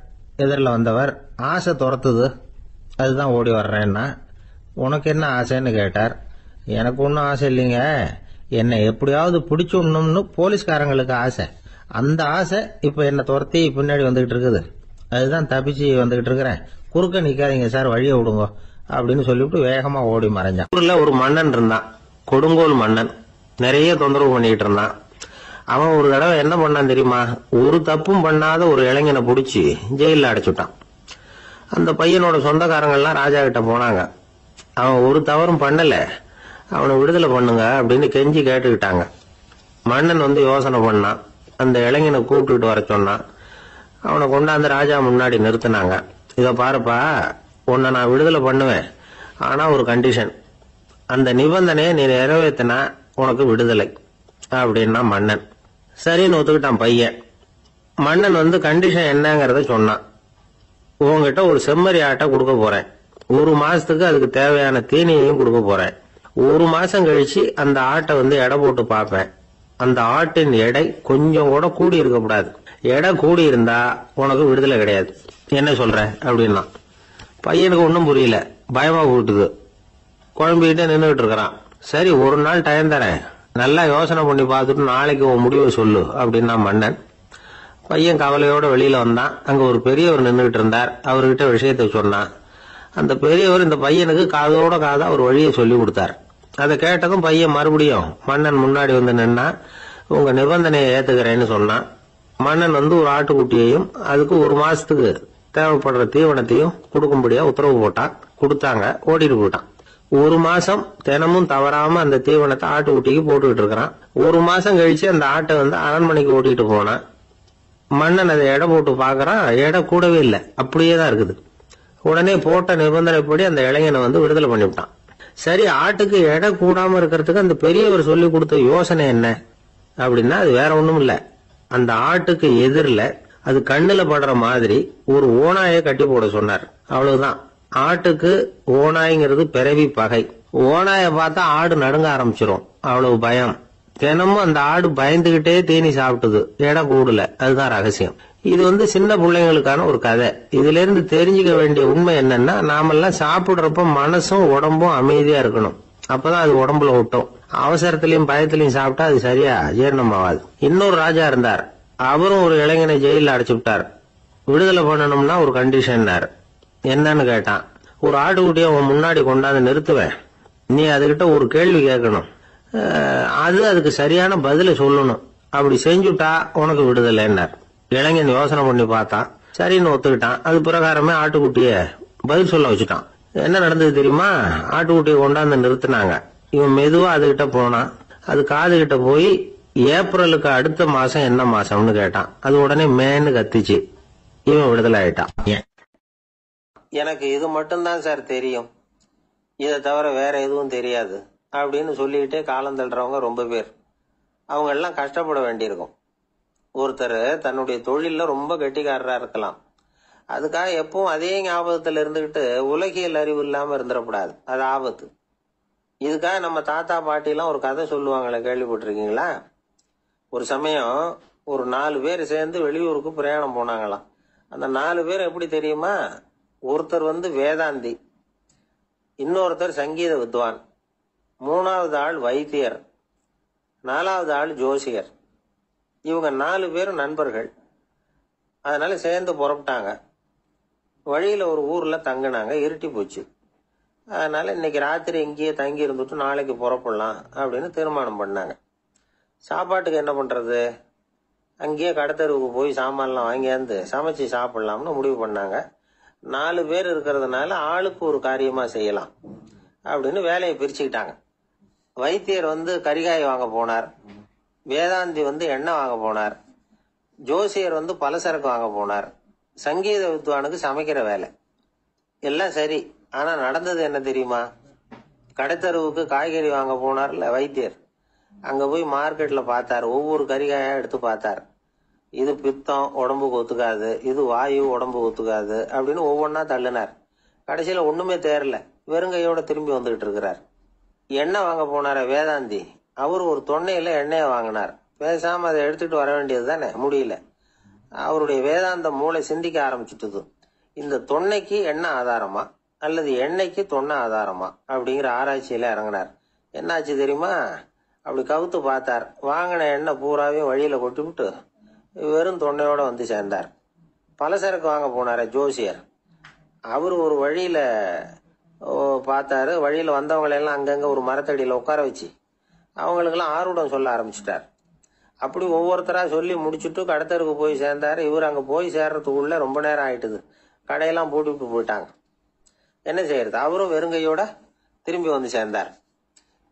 [SPEAKER 1] எதிரில் வந்தவர். ஆசை துரத்துது, அதுதான் ஓடி வர்றேன்னா. உனக்கு என்ன ஆசைன்னு கேட்டார். எனக்கு ஒன்றும் ஆசை இல்லைங்க, என்னை எப்படியாவது பிடிச்சுடணும்னு போலீஸ்காரங்களுக்கு ஆசை. அந்த ஆசை இப்ப என்னை துரத்தி பின்னாடி வந்துகிட்டு இருக்குது. அதுதான் தப்பிச்சு வந்துகிட்டு இருக்கிறேன். குறுக்க நிக்காதீங்க சார், வழியை விடுங்க அப்படின்னு சொல்லிவிட்டு வேகமா ஓடி மறைஞ்சான். ஊர்ல ஒரு மன்னன் இருந்தான், கொடுங்கோல் மன்னன். நிறைய தொந்தரவு பண்ணிட்டு இருந்தான். அவன் ஒரு தடவை என்ன பண்ணான் தெரியுமா? ஒரு தப்பும் பண்ணாத ஒரு இளைஞனை பிடிச்சி ஜெயில அடைச்சுட்டான். அந்த பையனோட சொந்தக்காரங்கள்லாம் ராஜா கிட்ட போனாங்க. அவன் ஒரு தவறும் பண்ணல, அவனை விடுதலை பண்ணுங்க அப்படின்னு கெஞ்சி கேட்டுக்கிட்டாங்க. மன்னன் வந்து யோசனை பண்ணான். அந்த இளைஞனை கூப்பிட்டுட்டு வர சொன்னான். அவனை கொண்டாந்து ராஜா முன்னாடி நிறுத்தினாங்க. இதை பாருப்பா, உன்னை நான் விடுதலை பண்ணுவேன், ஆனா ஒரு கண்டிஷன். அந்த நிபந்தனையை நீ நிறைவேற்றினா உனக்கு விடுதலை அப்படின்னா மன்னன். சரின்னு ஒத்துக்கிட்டான் பையன். மன்னன் வந்து கண்டிஷன் என்னங்கிறத சொன்னான். உங்ககிட்ட ஒரு செம்மறி ஆட்டை கொடுக்க போறேன். 1 மாசத்துக்கு அதுக்கு தேவையான தீனியையும் கொடுக்க போறேன். 1 மாசம் கழிச்சு அந்த ஆட்டை வந்து எடை போட்டு பார்ப்பேன். அந்த ஆட்டின் எடை கொஞ்சம் கூட கூடி இருக்கக்கூடாது. எடை கூடி இருந்தா உனக்கு விடுதலை கிடையாது. என்ன சொல்ற அப்படின்னா. பையனுக்கு ஒன்றும் புரியல, பயமா போட்டுது. குழம்பிக்கிட்டே நின்றுட்டு இருக்கிறான். சரி, ஒரு நாள் டைம் தரேன், நல்லா யோசனை பண்ணி பார்த்துட்டு நாளைக்கு உன் முடிவை சொல்லு அப்படின்னா மன்னன். பையன் கவலையோட வெளியில வந்தான். அங்க ஒரு பெரியவர் நின்றுகிட்டு இருந்தார். அவர்கிட்ட விஷயத்த சொன்னான். அந்த பெரியவர் இந்த பையனுக்கு காதோட காதா ஒரு வழியை சொல்லி கொடுத்தார். அதை கேட்டதும் பையன் மறுபடியும் மன்னன் முன்னாடி வந்து நின்னா, உங்க நிபந்தனையை ஏத்துக்கிறேன்னு சொன்னான். மன்னன் வந்து ஒரு ஆட்டுக்குட்டியையும் அதுக்கு 1 மாசத்துக்கு தேவைப்படுற தீவனத்தையும் கொடுக்கும்படியா உத்தரவு போட்டான். கொடுத்தாங்க, ஓடிட்டு போயிட்டான். 1 மாசம் தினமும் தவறாம அந்த தீவனத்தை ஆட்டுக்குட்டிக்கு போட்டுக்கிட்டு இருக்கிறான். 1 மாசம் கழிச்சு அந்த ஆட்டை வந்து அரண்மனைக்கு ஓட்டிட்டு போனான். மன்னன் அதை எடை போட்டு பாக்குறான், எடை கூடவே இல்லை, அப்படியே தான் இருக்குது. உடனே போட்ட நிபந்தனைப்படி அந்த இளைஞனை வந்து விடுதலை பண்ணிவிட்டான். சரி, ஆட்டுக்கு எடை கூடாம இருக்கிறதுக்கு அந்த பெரியவர் சொல்லி கொடுத்த யோசனை என்ன அப்படின்னா, அது வேற ஒண்ணும் இல்ல. அந்த ஆட்டுக்கு எதிரில அது கண்ணுல படுற மாதிரி ஒரு ஓநாயை கட்டி போட சொன்னார். அவ்வளவுதான். ஆட்டுக்கு ஓநாய்ங்கிறது பிறவி பகை. ஓநாயை பார்த்தா ஆடு நடுங்க ஆரம்பிச்சிரும், அவ்வளவு பயம். தினமும் அந்த ஆடு பயந்துகிட்டே தீனி சாப்பிட்டது, எடை கூடல. அதுதான் ரகசியம். இது வந்து சின்ன பிள்ளைங்களுக்கான ஒரு கதை. இதுல இருந்து தெரிஞ்சுக்க வேண்டிய உண்மை என்னன்னா, நாமெல்லாம் சாப்பிடுறப்ப மனசும் உடம்பும் அமைதியா இருக்கணும். அப்பதான் அது உடம்புல ஒட்டும். அவசரத்திலையும் பயத்திலையும் சாப்பிட்டா அது சரியா ஜீரணம் ஆகாது. இன்னொரு ராஜா இருந்தார். அவரும் ஒரு இளைஞனை ஜெயில அடைச்சு விட்டார். விடுதலை பண்ணணும்னா ஒரு கண்டிஷன். என்னன்னு கேட்டான். ஒரு ஆட்டுக்குட்டியை உன் முன்னாடி கொண்டாந்து நிறுத்துவேன், நீ அதுகிட்ட ஒரு கேள்வி கேட்கணும், அதுக்கு சரியான பதில சொல்லணும். அப்படி செஞ்சுட்டா உனக்கு விடுதலைன்னார். இளைஞன் யோசனை பண்ணி பார்த்தான். சரின்னு ஒத்துக்கிட்டான். அது பிரகாரமே ஆட்டுக்குட்டிய பதில் சொல்ல வச்சுட்டான். என்ன நடந்தது தெரியுமா? ஆட்டுக்குட்டியை கொண்டாந்து நிறுத்தினாங்க. இவன் மெதுவா அதுகிட்ட போனான். அது காது கிட்ட போய் ஏப்ரலுக்கு அடுத்த மாசம் என்ன மாசம்னு கேட்டான். அது உடனே மேன்னு கத்திச்சு. இவன் விடுதலை ஆயிட்டான்.
[SPEAKER 2] எனக்கு இது மட்டும்தான் சார் தெரியும், இதை தவிர வேற எதுவும் தெரியாது அப்படின்னு சொல்லிக்கிட்டே காலம் தள்ளுறவங்க ரொம்ப பேர். அவங்க எல்லாம் கஷ்டப்பட வேண்டியிருக்கும். ஒருத்தர் தன்னுடைய தொழில ரொம்ப கெட்டிக்காரரா இருக்கலாம். அதுக்காக எப்பவும் அதே ஞாபகத்துல இருந்துகிட்டு உலகியல் அறிவு இல்லாம இருந்துடக்கூடாது, அது ஆபத்து. இதுக்காக நம்ம தாத்தா பாட்டி எல்லாம் ஒரு கதை சொல்லுவாங்களே, கேள்விப்பட்டிருக்கீங்களா? ஒரு சமயம் ஒரு 4 பேர் சேர்ந்து வெளியூருக்கு பிரயாணம் போனாங்களாம். அந்த 4 பேர் எப்படி தெரியுமா? ஒருத்தர் வந்து வேதாந்தி, இன்னொருத்தர் சங்கீத வித்வான், மூணாவது ஆள் வைத்தியர், நாலாவது ஆள் ஜோசியர். இவங்க 4 பேரும் நண்பர்கள். அதனால சேர்ந்து புறப்பட்டாங்க. வழியில ஒரு ஊர்ல தங்கினாங்க. இருட்டி போச்சு. அதனால இன்னைக்கு ராத்திரி இங்கேயே தங்கி இருந்துட்டு நாளைக்கு புறப்படலாம் அப்படின்னு தீர்மானம் பண்ணாங்க. சாப்பாட்டுக்கு என்ன பண்றது? அங்கேயே கடத்தெருவுக்கு போய் சாமான்லாம் வாங்கியாந்து சமைச்சு சாப்பிடலாம்னு முடிவு பண்ணாங்க. 4 பேர் இருக்கிறதுனால ஆளுக்கு ஒரு காரியமா செய்யலாம் அப்படின்னு வேலையை பிரிச்சுக்கிட்டாங்க. வைத்தியர் கரிகாய் வாங்க போனார், வேதாந்தி எண்ணெய் வாங்க போனார், ஜோசியர் பலசரக்கு வாங்க போனார், சங்கீத வித்வானுக்கு சமைக்கிற வேலை. எல்லாம் சரி. ஆனா நடந்தது என்ன தெரியுமா? கடைத்தெருவுக்கு காய்கறி வாங்க போனார்ல வைத்தியர், அங்க போய் மார்க்கெட்ல பார்த்தார். ஒவ்வொரு கரிகாயா எடுத்து பார்த்தார். இது பித்தம், உடம்புக்கு ஒத்துக்காது, இது வாயு, உடம்புக்கு ஒத்துக்காது அப்படின்னு ஒவ்வொன்னா தள்ளினார். கடைசியில ஒண்ணுமே தேரல, வெறுங்கையோட திரும்பி வந்துகிட்டு இருக்கிறார். எண்ணெய் வாங்க போனார வேதாந்தி, அவர் ஒரு தொன்னையில எண்ணெயை வாங்கினார். பேசாம அதை எடுத்துட்டு வர வேண்டியது தானே, முடியல. அவருடைய வேதாந்த மூளை சிந்திக்க ஆரம்பிச்சுட்டுது. இந்த தொன்னைக்கு எண்ணெய் ஆதாரமா அல்லது எண்ணெய்க்கு தொன்னை ஆதாரமா அப்படிங்கிற ஆராய்ச்சியில இறங்கினார். என்னாச்சு தெரியுமா? அப்படி கவுத்து பார்த்தார். வாங்கின எண்ணெய் பூராவையும் வழியில கொட்டிவிட்டு வெறும் தொன்னையோட சேர்ந்தார். பலசரக்கு வாங்க போனார ஜோசியர், அவரு ஒரு வழியில பார்த்தாரு. வழியில வந்தவங்களெல்லாம் அங்கங்க ஒரு மரத்தடியில உட்கார வச்சு அவங்களுக்கெல்லாம் ஆர்வம் சொல்ல ஆரம்பிச்சுட்டார். அப்படி ஒவ்வொருத்தரா சொல்லி முடிச்சுட்டு கடத்தருக்கு போய் சேர்ந்தாரு. இவர் அங்க போய் சேர்றதுக்குள்ள ரொம்ப நேரம் ஆயிட்டுது. கடையெல்லாம் பூட்டிவிட்டு போயிட்டாங்க. என்ன செய்யறது? அவரும் வெறுங்கையோட திரும்பி சேர்ந்தார்.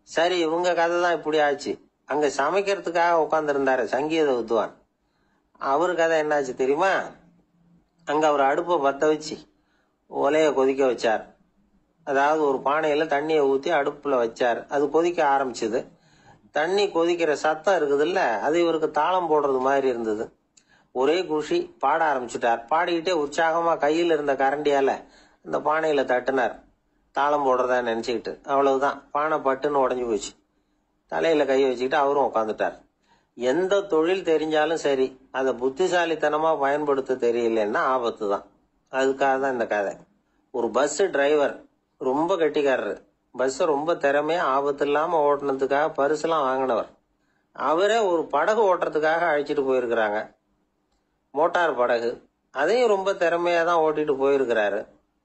[SPEAKER 2] சரி, இவங்க கதை தான் இப்படி ஆச்சு. அங்க சமைக்கிறதுக்காக உட்கார்ந்து இருந்தாரு சங்கீத வித்வான். அவரு கதை என்னாச்சு தெரியுமா? அங்க அவர் அடுப்பை பத்த வச்சு ஒலைய கொதிக்க வச்சார். அதாவது ஒரு பானையில தண்ணியை ஊத்தி அடுப்புல வச்சார். அது கொதிக்க ஆரம்பிச்சது. தண்ணி கொதிக்கிற சத்தம் இருக்குதுல்ல, அது இவருக்கு தாளம் போடுறது மாதிரி இருந்தது. ஒரே குஷி, பாட ஆரம்பிச்சுட்டார். பாடிக்கிட்டே உற்சாகமா கையில் இருந்த கரண்டியால அந்த பானையில தட்டினார், தாளம் போடுறதா நினைச்சுக்கிட்டு. அவ்வளவுதான், பானை பட்டுன்னு உடஞ்சு போச்சு. தலையில கை வச்சுக்கிட்டு அவரும் உட்காந்துட்டார். எந்த தொழில் தெரிஞ்சாலும் சரி, அதை புத்திசாலித்தனமா பயன்படுத்த தெரியலன்னா ஆபத்து தான். அதுக்காக தான் இந்த கதை. ஒரு பஸ் டிரைவர் ரொம்ப கெட்டிக்காரரு. பஸ் ரொம்ப திறமையா ஆபத்து இல்லாம ஓட்டுனதுக்காக பரிசுலாம் வாங்கினவர். அவரே ஒரு படகு ஓட்டுறதுக்காக அழைச்சிட்டு போயிருக்கிறாங்க, மோட்டார் படகு. அதையும் ரொம்ப திறமையா தான் ஓட்டிட்டு போயிருக்கிறாரு.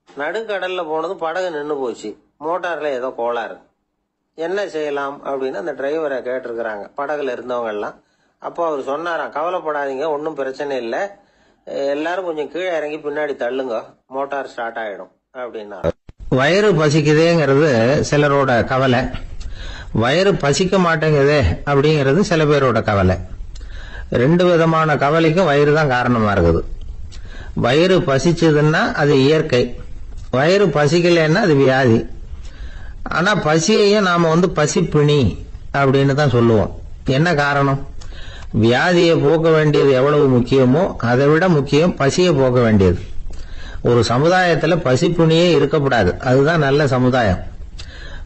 [SPEAKER 2] நடுக்கடல்ல போனது படகு நின்று போச்சு. மோட்டார்ல ஏதோ கோளாறு. என்ன செய்யலாம் அப்படின்னு அந்த டிரைவரை கேட்டிருக்கிறாங்க படகுல இருந்தவங்க எல்லாம். அப்போ அவர் சொன்னாராம், கவலைப்படாதீங்க, ஒன்னும் பிரச்சனை இல்லை, எல்லாரும் கொஞ்சம் கீழே இறங்கி பின்னாடி தள்ளுங்க, மோட்டார் ஸ்டார்ட் ஆயிடும் அப்படின்னா.
[SPEAKER 1] வயிறு பசிக்குதேங்கிறது சிலரோட கவலை, வயிறு பசிக்க மாட்டேங்குதே அப்படிங்கிறது சில பேரோட கவலை. 2 விதமான கவலைக்கும் வயிறு தான் காரணமா இருக்குது. வயிறு பசிச்சதுன்னா அது இயற்கை, வயிறு பசிக்கலைன்னா அது வியாதி. ஆனா பசியையும் நாம பசிப்பிணி அப்படின்னு தான் சொல்லுவோம். என்ன காரணம்? வியாதியை போக்க வேண்டியது எவ்வளவு முக்கியமோ அதை விட முக்கியம் பசியை போக்க வேண்டியது. ஒரு சமுதாயத்துல பசிப்புணியே இருக்கக்கூடாது, அதுதான் நல்ல சமுதாயம்.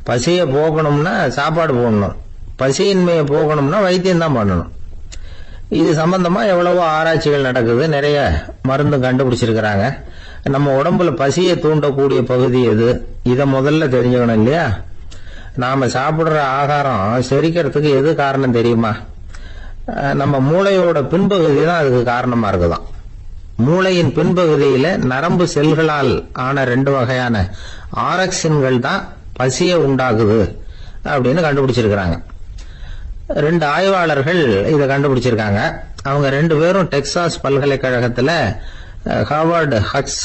[SPEAKER 1] பசியை போகணும்னா சாப்பாடு போடணும், பசியின்மையை போகணும்னா வைத்தியம் தான் பண்ணணும். இது சம்பந்தமா எவ்வளவோ ஆராய்ச்சிகள் நடக்குது, நிறைய மருந்து கண்டுபிடிச்சிருக்கிறாங்க. நம்ம உடம்புல பசியை தூண்டக்கூடிய பகுதி எது, இதை முதல்ல தெரிஞ்சுக்கணும் இல்லையா? நாம சாப்பிடுற ஆகாரம் செரிக்கிறதுக்கு எது காரணம் தெரியுமா? நம்ம மூளையோட பின்பகுதி தான் அதுக்கு காரணமா இருக்குதான். மூளையின் பின்பகுதியில நரம்பு செல்களால் ஆன 2 வகையான ஆரக்சின்கள் தான் பசியை உண்டாக்குது அப்படின்னு கண்டுபிடிச்சிருக்கிறாங்க. 2 ஆய்வாளர்கள் இதை கண்டுபிடிச்சிருக்காங்க. அவங்க 2 பேரும் டெக்சாஸ் பல்கலைக்கழகத்துல ஹார்வர்டு ஹக்ஸ்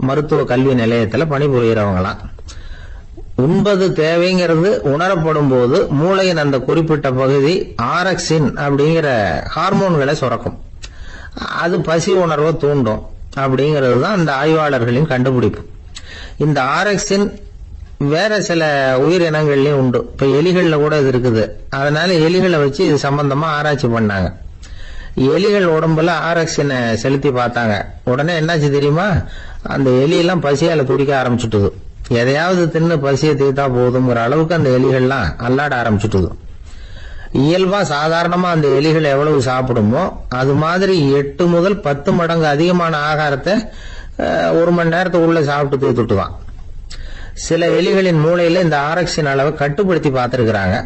[SPEAKER 1] மருத்துவ கல்வி நிலையத்துல பணிபுரியறவங்களாம். உண்பது தேவைங்கிறது உணரப்படும் போது மூளையின் அந்த குறிப்பிட்ட பகுதி ஆரக்சின் அப்படிங்கிற ஹார்மோன்களை சுரக்கும். அது பசி உணர்வை தூண்டும் அப்படிங்கிறது தான் இந்த ஆய்வாளர்களின் கண்டுபிடிப்பு. இந்த ஆரக்சின் வேற சில உயிரினங்கள்லயும் உண்டு. இப்ப எலிகள்ல கூட இது இருக்குது. அதனால எலிகளை வச்சு இது சம்பந்தமா ஆராய்ச்சி பண்ணாங்க. எலிகள் உடம்புல ஆரக்சினை செலுத்தி பார்த்தாங்க. உடனே என்னாச்சு தெரியுமா? அந்த எலியெல்லாம் பசியால துடிக்க ஆரம்பிச்சுட்டுது. எதையாவது தின்னு பசியை தீர்த்தா போதுங்கிற அளவுக்கு அந்த எலிகள்லாம் அல்லாட ஆரம்பிச்சுட்டுது. இயல்பா சாதாரணமா அந்த எலிகள் எவ்வளவு சாப்பிடுமோ அது மாதிரி 8 முதல் 10 மடங்கு அதிகமான ஆகாரத்தை 1 மணி நேரத்துக்குள்ள சாப்பிட்டு தீர்த்துட்டுதான். சில எலிகளின் மூளையில இந்த ஆரக்சின் அளவை கட்டுப்படுத்தி பார்த்திருக்கிறாங்க.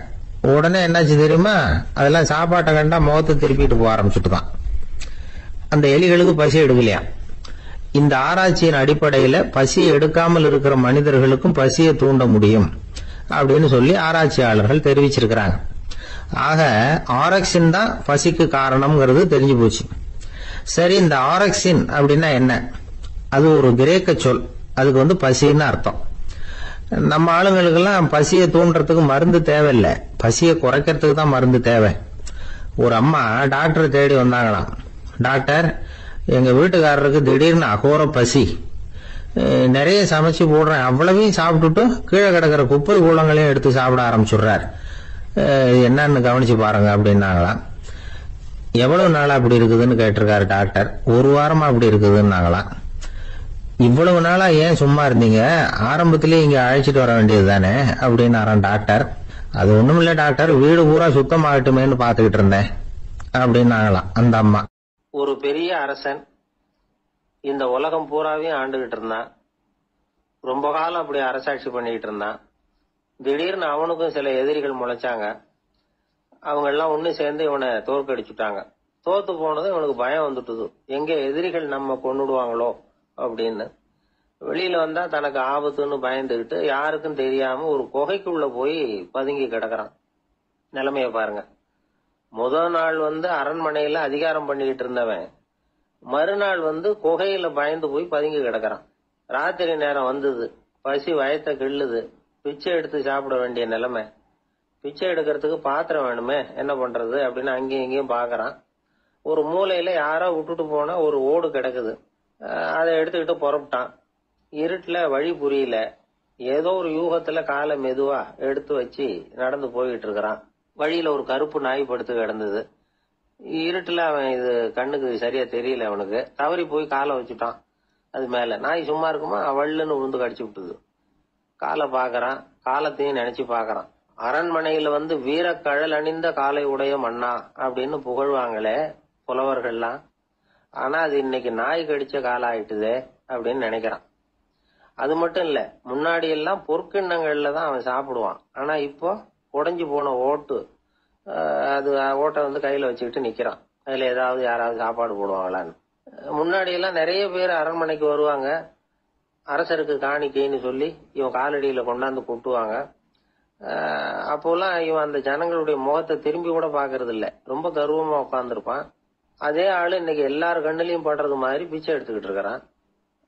[SPEAKER 1] உடனே என்னாச்சு தெரியுமா, அதெல்லாம் சாப்பாட்டை கண்டா முகத்தை திருப்பிட்டு போக ஆரம்பிச்சுட்டு தான். அந்த எலிகளுக்கு பசி எடுக்கலையா. இந்த ஆராய்ச்சியின் அடிப்படையில பசி எடுக்காமல் இருக்கிற மனிதர்களுக்கும் பசியை தூண்ட முடியும் அப்படின்னு சொல்லி ஆராய்ச்சியாளர்கள் தெரிவிச்சிருக்கிறாங்க. ஆக ஆரக்சின் தான் பசிக்கு காரணம்ங்கிறது தெரிஞ்சு போச்சு. சரி, இந்த ஆரக்சின் அப்படின்னா என்ன? அது ஒரு கிரேக்க சொல். அதுக்கு பசின்னு அர்த்தம். நம்ம ஆளுங்களுக்கெல்லாம் பசியை தூண்டுறதுக்கு மருந்து தேவையில்லை, பசியை குறைக்கிறதுக்கு தான் மருந்து தேவை. ஒரு அம்மா டாக்டர் தேடி வந்தாங்களாம். டாக்டர், எங்க வீட்டுக்காரருக்கு திடீர்னு அகோர பசி, நிறைய சமைச்சு போடுறேன், அவ்வளவையும் சாப்பிட்டுட்டு கீழே கிடக்கிற குப்பை கூலங்களையும் எடுத்து சாப்பிட ஆரம்பிச்சுடுறார், என்னன்னு கவனிச்சு பாருங்க அப்படின்னாங்களாம். எவ்வளவு நாளா அப்படி இருக்குதுன்னு கேட்டிருக்காரு டாக்டர். ஒரு வாரமா அப்படி இருக்குதுன்னாங்களாம். இவ்வளவு நாளா ஏன் சும்மா இருந்தீங்க, ஆரம்பத்திலேயே இங்க அழைச்சிட்டு வர வேண்டியது தானே அப்படின்னாராம் டாக்டர். அது ஒண்ணும் இல்ல டாக்டர், வீடு பூரா சுத்தமாகட்டுமேன்னு பாத்துக்கிட்டு இருந்தேன் அப்படின்னாங்களாம் அந்த அம்மா.
[SPEAKER 2] ஒரு பெரிய அரசன் இந்த உலகம் பூராவையும் ஆண்டுகிட்டு இருந்தான். ரொம்ப காலம் அப்படி அரசாட்சி பண்ணிக்கிட்டு இருந்தான். திடீர்னு அவனுக்கும் சில எதிரிகள் முளைச்சாங்க. அவங்க எல்லாம் ஒண்ணு சேர்ந்து இவனை தோற்கடிச்சுட்டாங்க. தோத்து போனதும் இவனுக்கு பயம் வந்துட்டுது, எங்க எதிரிகள் நம்ம கொன்னுடுவாங்களோ அப்படின்னு. வெளியில வந்தா தனக்கு ஆபத்துன்னு பயந்துகிட்டு யாருக்கும் தெரியாம ஒரு குகைக்குள்ள போய் பதுங்கி கிடக்குறான். நிலைமைய பாருங்க. முதல் நாள் அரண்மனையில அதிகாரம் பண்ணிக்கிட்டு இருந்தவன் மறுநாள் குகையில பயந்து போய் பதுங்கி கிடக்குறான். ராத்திரி நேரம் வந்தது, பசி வயத்தை கிள்ளுது, பிச்சை எடுத்து சாப்பிட வேண்டிய நிலைமை. பிச்சை எடுக்கிறதுக்கு பாத்திரம் வேணுமே, என்ன பண்றது அப்படின்னு அங்கேயும் இங்கேயும் பாக்குறான். ஒரு மூலையில யாரோ விட்டுட்டு போன ஒரு ஓடு கிடக்குது, அதை எடுத்துக்கிட்டு புறப்பட்டான். இருட்டுல வழி புரியல, ஏதோ ஒரு யூகத்துல காலை மெதுவா எடுத்து வச்சு நடந்து போயிட்டு இருக்கிறான். வழியில ஒரு கருப்பு நாய் படுத்து கிடந்தது. இருட்டுல அவன் இது கண்ணுக்கு சரியா தெரியல, அவனுக்கு தவறி போய் காலை வச்சுட்டான் அது மேல. நாய் சும்மா இருக்குமா, வள்ளுன்னு உழுந்து கடிச்சு விட்டுது. காலை பாக்குறான், காலத்தையும் நினைச்சு பாக்குறான். அரண்மனையில வீரக்கழல் அணிந்த காலை உடைய மன்னா அப்படின்னு புகழ்வாங்களே புலவர்கள்லாம், ஆனா அது இன்னைக்கு நாய் கடிச்ச காலம் ஆயிட்டுதே அப்படின்னு நினைக்கிறான். அது மட்டும் இல்ல, முன்னாடி எல்லாம் பொற்கிண்ணங்கள்ல தான் அவன் சாப்பிடுவான். ஆனா இப்போ உடைஞ்சு போன ஓட்டு, அது ஓட்டை கையில வச்சுக்கிட்டு நிக்கிறான். அதுல ஏதாவது யாராவது சாப்பாடு போடுவாங்களான்னு. முன்னாடி எல்லாம் நிறைய பேர் அரண்மனைக்கு வருவாங்க, அரசருக்கு காணிக்கைன்னு சொல்லி இவன் காலடியில கொண்டாந்து கொட்டுவாங்க. அப்போலாம் இவன் அந்த ஜனங்களுடைய முகத்தை திரும்பி கூட பாக்குறது இல்ல, ரொம்ப கர்வமா உட்காந்துருப்பான். அதே ஆளு இன்னைக்கு எல்லார் கண்ணிலையும் படுறது மாதிரி பிச்சை எடுத்துக்கிட்டு இருக்கிறான்.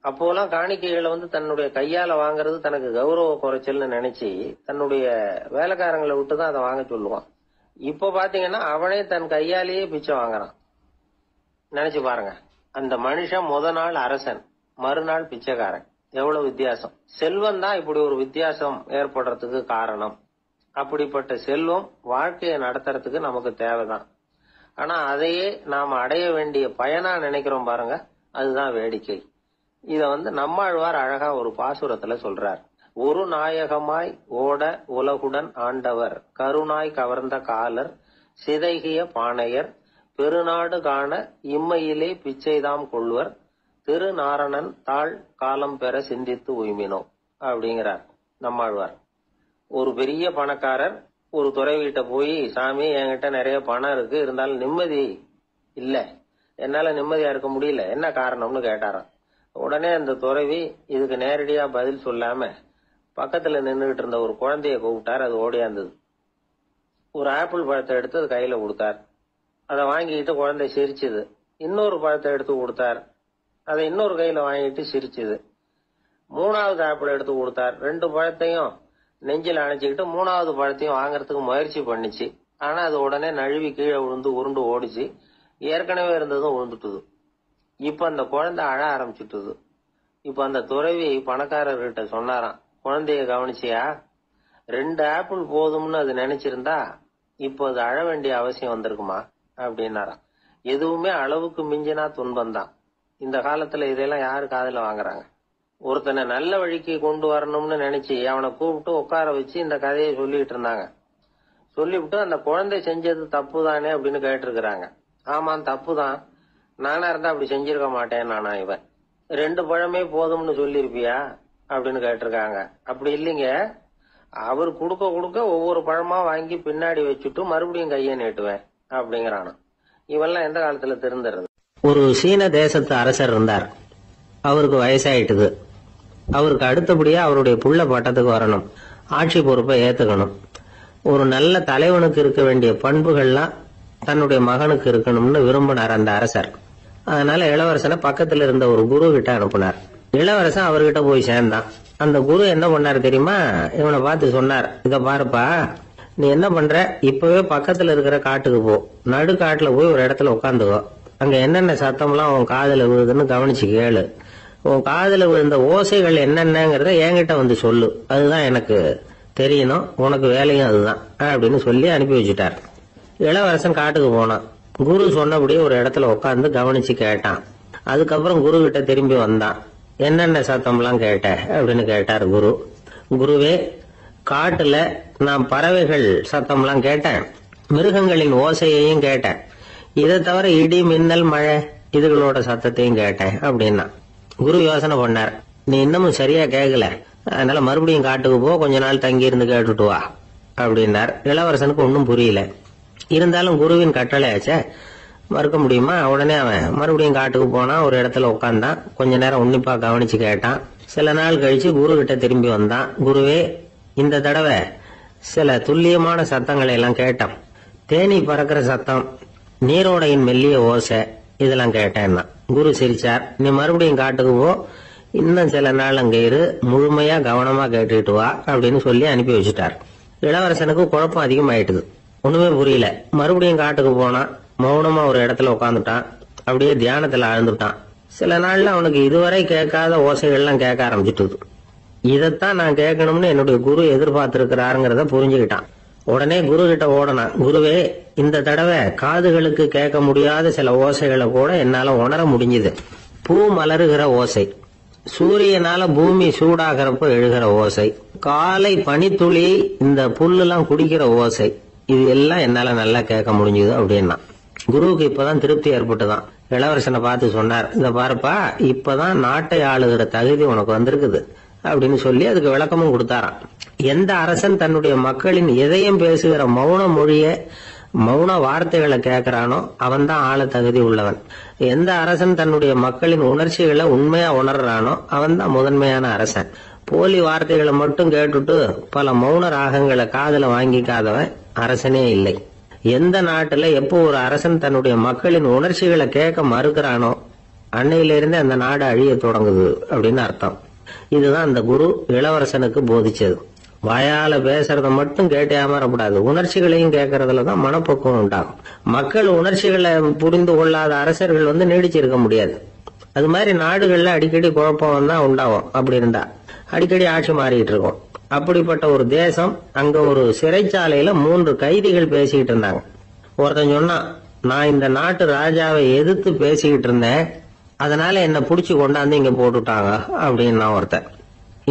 [SPEAKER 2] அப்போலாம் காணிக்கைகளை தன்னுடைய கையால வாங்குறது தனக்கு கௌரவ குறைச்சல்னு நினைச்சு தன்னுடைய வேலைக்காரங்களை விட்டுதான் அதை வாங்க சொல்லுவான். இப்ப பாத்தீங்கன்னா அவனே தன் கையாலேயே பிச்சை வாங்குறான். நினைச்சு பாருங்க, அந்த மனுஷன் முத நாள் அரசன், மறுநாள் பிச்சைக்காரன், எவ்வளவு வித்தியாசம். செல்வம் தான் இப்படி ஒரு வித்தியாசம் ஏற்படுறதுக்கு காரணம். அப்படிப்பட்ட செல்வம் வாழ்க்கையை நடத்துறதுக்கு நமக்கு தேவைதான். ஆனா அதையே நாம அடைய வேண்டிய பயனா நினைக்கிறோம் பாருங்க, அதுதான் வேடிக்கை. இத நம்மாழ்வார் அழகா ஒரு பாசுரத்துல சொல்றார். ஒரு நாயகமாய் ஓட உலகுடன் ஆண்டவர், கருணாய் கவர்ந்த காலர், சிதைகிய பானையர், பெருநாடு காண இம்மையிலே பிச்சைதாம் கொள்வர், திருநாரணன் தாழ் காலம் பெற சிந்தித்து உய்மினோ அப்படிங்கிறார் நம்மாழ்வார். ஒரு பெரிய பணக்காரர் ஒரு துறவிகிட்ட போய், சாமி என்கிட்ட நிறைய பணம் இருக்கு, இருந்தாலும் நிம்மதி இல்ல, என்னால நிம்மதியா இருக்க முடியல, என்ன காரணம்னு கேட்டாராம். உடனே அந்த துறவி இதுக்கு நேரடியா பதில் சொல்லாம பக்கத்துல நின்றுகிட்டு இருந்த ஒரு குழந்தைய கூப்பிட்டார். அது ஓடியாந்தது. ஒரு ஆப்பிள் பழத்தை எடுத்து அது கையில கொடுத்தார். அதை வாங்கிட்டு குழந்தை சிரிச்சுது. இன்னொரு பழத்தை எடுத்து கொடுத்தார். அதை இன்னொரு கையில வாங்கிட்டு சிரிச்சுது. மூணாவது ஆப்பிள் எடுத்து கொடுத்தார். 2 பழத்தையும் நெஞ்சில் அணைச்சிக்கிட்டு 3வது பழத்தையும் வாங்கறதுக்கு முயற்சி பண்ணிச்சு. ஆனா அது உடனே நழுவி கீழே விழுந்து உருண்டு ஓடிச்சு. ஏற்கனவே இருந்ததும் விழுந்துட்டுது. இப்ப அந்த குழந்தை அழ ஆரம்பிச்சுட்டுது. இப்ப அந்த துறவி பணக்காரர்கிட்ட சொன்னாராம், குழந்தைய கவனிச்சியா, 2 ஆப்பிள் போதும்னு அது நினைச்சிருந்தா இப்போ அது அழ வேண்டிய அவசியம் வந்திருக்குமா அப்படின்னாராம். எதுவுமே அளவுக்கு மிஞ்சினா துன்பம் தான். இந்த காலத்துல இதெல்லாம் யாரு காதுல வாங்குறாங்க? ஒருத்தனை நல்ல வழிக்கு கொண்டு வரணும்னு நினைச்சு அவனை கூப்பிட்டு உட்கார வச்சு இந்த கதையை சொல்லிட்டு இருந்தாங்க. சொல்லிவிட்டு அந்த குழந்தை செஞ்சது தப்பு தானே அப்படின்னு கேட்டிருக்கிறாங்க. ஆமா, தப்புதான், நானா இருந்தா அப்படி செஞ்சிருக்க மாட்டேன் நானா. இவன் 2 பழமே போதும்னு சொல்லிருப்பியா, அப்படின்னு கேட்டிருக்காங்க. அப்படி இல்லைங்க, அவர் கொடுக்க கொடுக்க ஒவ்வொரு பழமா வாங்கி பின்னாடி வச்சுட்டு மறுபடியும் கையை நீட்டுவேன் அப்படிங்கிறானு. இவெல்லாம் எந்த காலத்துல திருந்துறது?
[SPEAKER 1] ஒரு சீன தேசத்து அரசர் இருந்தார். அவருக்கு வயசாயிட்டுது. அவருக்கு அடுத்தபடியா அவருடைய புள்ள பட்டத்துக்கு வரணும், ஆட்சி பொறுப்பை ஏத்துக்கணும். ஒரு நல்ல தலைவனுக்கு இருக்க வேண்டிய பண்புகள்லாம் தன்னுடைய மகனுக்கு இருக்கணும்னு விரும்பினார் அந்த அரசர். அதனால இளவரசனை பக்கத்துல இருந்த ஒரு குரு கிட்ட அனுப்புனார். இளவரசன் அவர்கிட்ட போய் சேர்ந்தான். அந்த குரு என்ன பண்ணாரு தெரியுமா? இவனை பார்த்து சொன்னார், இத பாருப்பா, நீ என்ன பண்ற, இப்பவே பக்கத்துல இருக்கிற காட்டுக்கு போ, நடு காட்டுல போய் ஒரு இடத்துல உட்காந்துக்கோ. அங்க என்னென்ன சத்தம்லாம் உன் காதுல விழுதுன்னு கவனிச்சு கேளு. உன் காதுல விழுந்த ஓசைகள் என்னென்னங்கிறத என்கிட்ட வந்து சொல்லு, அதுதான் எனக்கு தெரியணும், உனக்கு வேலையும் அதுதான் அப்படின்னு சொல்லி அனுப்பி வச்சுட்டார். இளவரசன் காட்டுக்கு போனான். குரு சொன்னபடியே ஒரு இடத்துல உட்காந்து கவனிச்சு கேட்டான். அதுக்கப்புறம் குரு கிட்ட திரும்பி வந்தான். என்னென்ன சத்தம்லாம் கேட்ட அப்படின்னு கேட்டார் குரு. குருவே, காட்டுல நான் பறவைகள் சத்தம்லாம் கேட்டேன், மிருகங்களின் ஓசையையும் கேட்டேன், இதை தவிர இடி மின்னல் மழை இதுகளோட சத்தத்தையும் கேட்டேன் அப்படின்னா. குரு யோசனை பண்ணார், நீ இன்னமும் சரியா கேட்கல, அதனால மறுபடியும் காட்டுக்கு போ, கொஞ்ச நாள் தங்கி இருந்து கேட்டுட்டு வா அப்படின்னார். இளவரசனுக்கு ஒன்னும் புரியல. இருந்தாலும் குருவின் கட்டளையாச்சே, மறுக்க முடியுமா? உடனே அவன் மறுபடியும் காட்டுக்கு போனா, ஒரு இடத்துல உட்கார்ந்தான். கொஞ்ச நேரம் உன்னிப்பா கவனிச்சு கேட்டான். சில நாள் கழிச்சு குரு கிட்ட திரும்பி வந்தான். குருவே, இந்த தடவை சில துல்லியமான சத்தங்களை எல்லாம் கேட்டான். தேனி பறக்கிற சத்தம், நீரோடையின் மெல்லிய ஓசை, இதெல்லாம் கேட்டேன்னா. குரு சிரிச்சார். நீ மறுபடியும் காட்டுக்கு போ, இன்னும் சில நாள் அங்க இரு, முழுமையா கவனமா கேட்டுட்டு வா அப்படின்னு சொல்லி அனுப்பி வச்சுட்டார். இளவரசனுக்கு குழப்பம் அதிகமாயிட்டுது. ஒண்ணுமே புரியல. மறுபடியும் காட்டுக்கு போனா, மௌனமா ஒரு இடத்துல உட்காந்துட்டான். அப்படியே தியானத்துல ஆழ்ந்துட்டான். சில நாள்ல அவனுக்கு இதுவரை கேட்காத ஓசைகள்லாம் கேட்க ஆரம்பிச்சுட்டு, இதைத்தான் நான் கேட்கணும்னு என்னுடைய குரு எதிர்பார்த்திருக்கிறாருங்கிறத புரிஞ்சுக்கிட்டான். உடனே குரு கிட்ட ஓடனான். குருவே, இந்த தடவை காதுகளுக்கு கேட்க முடியாத சில ஓசைகளை கூட என்னால உணர முடிஞ்சுது. பூ மலருகிற ஓசை, சூரியனால பூமி சூடாகிறப்ப எழுகிற ஓசை, காலை பனித்துளி இந்த புல்லெல்லாம் குடிக்கிற ஓசை, இது எல்லாம் என்னால நல்லா கேட்க முடிஞ்சுது அப்படின்னா. குருவுக்கு இப்பதான் திருப்தி ஏற்பட்டுதான். இளவரசனை பார்த்து சொன்னார், இந்த பாருப்பா, இப்பதான் நாட்டை ஆளுகிற தகுதி உனக்கு வந்திருக்குது அப்படின்னு சொல்லி அதுக்கு விளக்கமும் கொடுத்தாராம். எந்த அரசன் தன்னுடைய மக்களின் எதையும் பேசுகிற மௌன மொழிய, மௌன வார்த்தைகளை கேட்கிறானோ அவன் தான் ஆள தகுதி உள்ளவன். எந்த அரசன் தன்னுடைய மக்களின் உணர்ச்சிகளை உண்மையா உணர்றானோ அவன் தான் முதன்மையான அரசன். போலி வார்த்தைகளை மட்டும் கேட்டுட்டு பல மௌன ராகங்களை காதுல வாங்கிக்காதவன் அரசனே இல்லை. எந்த நாட்டுல எப்போ ஒரு அரசன் தன்னுடைய மக்களின் உணர்ச்சிகளை கேட்க மறுக்கிறானோ அன்னையிலிருந்து அந்த நாடு அழிய தொடங்குது அப்படின்னு அர்த்தம். இதுதான் அந்த குரு இளவரசனுக்கு போதிச்சது. வாயால பேசுறத மட்டும் கேட்டே அமரக்கூடாது, உணர்ச்சிகளையும் கேட்கறதுலதான் மனப்பக்குவம் உண்டாகும். மக்கள் உணர்ச்சிகளை புரிந்து கொள்ளாத அரசர்கள் நீடிச்சிருக்க முடியாது. அது மாதிரி நாடுகள்ல அடிக்கடி குழப்பம் தான் உண்டாகும். அப்படி இருந்தா அடிக்கடி ஆட்சி மாறிட்டு இருக்கும். அப்படிப்பட்ட ஒரு தேசம், அங்க ஒரு சிறைச்சாலையில 3 கைதிகள் பேசிக்கிட்டு இருந்தாங்க. ஒருத்தன் சொன்னா, நான் இந்த நாட்டு ராஜாவை எதிர்த்து பேசிக்கிட்டு இருந்தேன், அதனால என்ன புடிச்சு கொண்டாந்து இங்க போட்டுட்டாங்க அப்படின்னு ஒருத்தன்.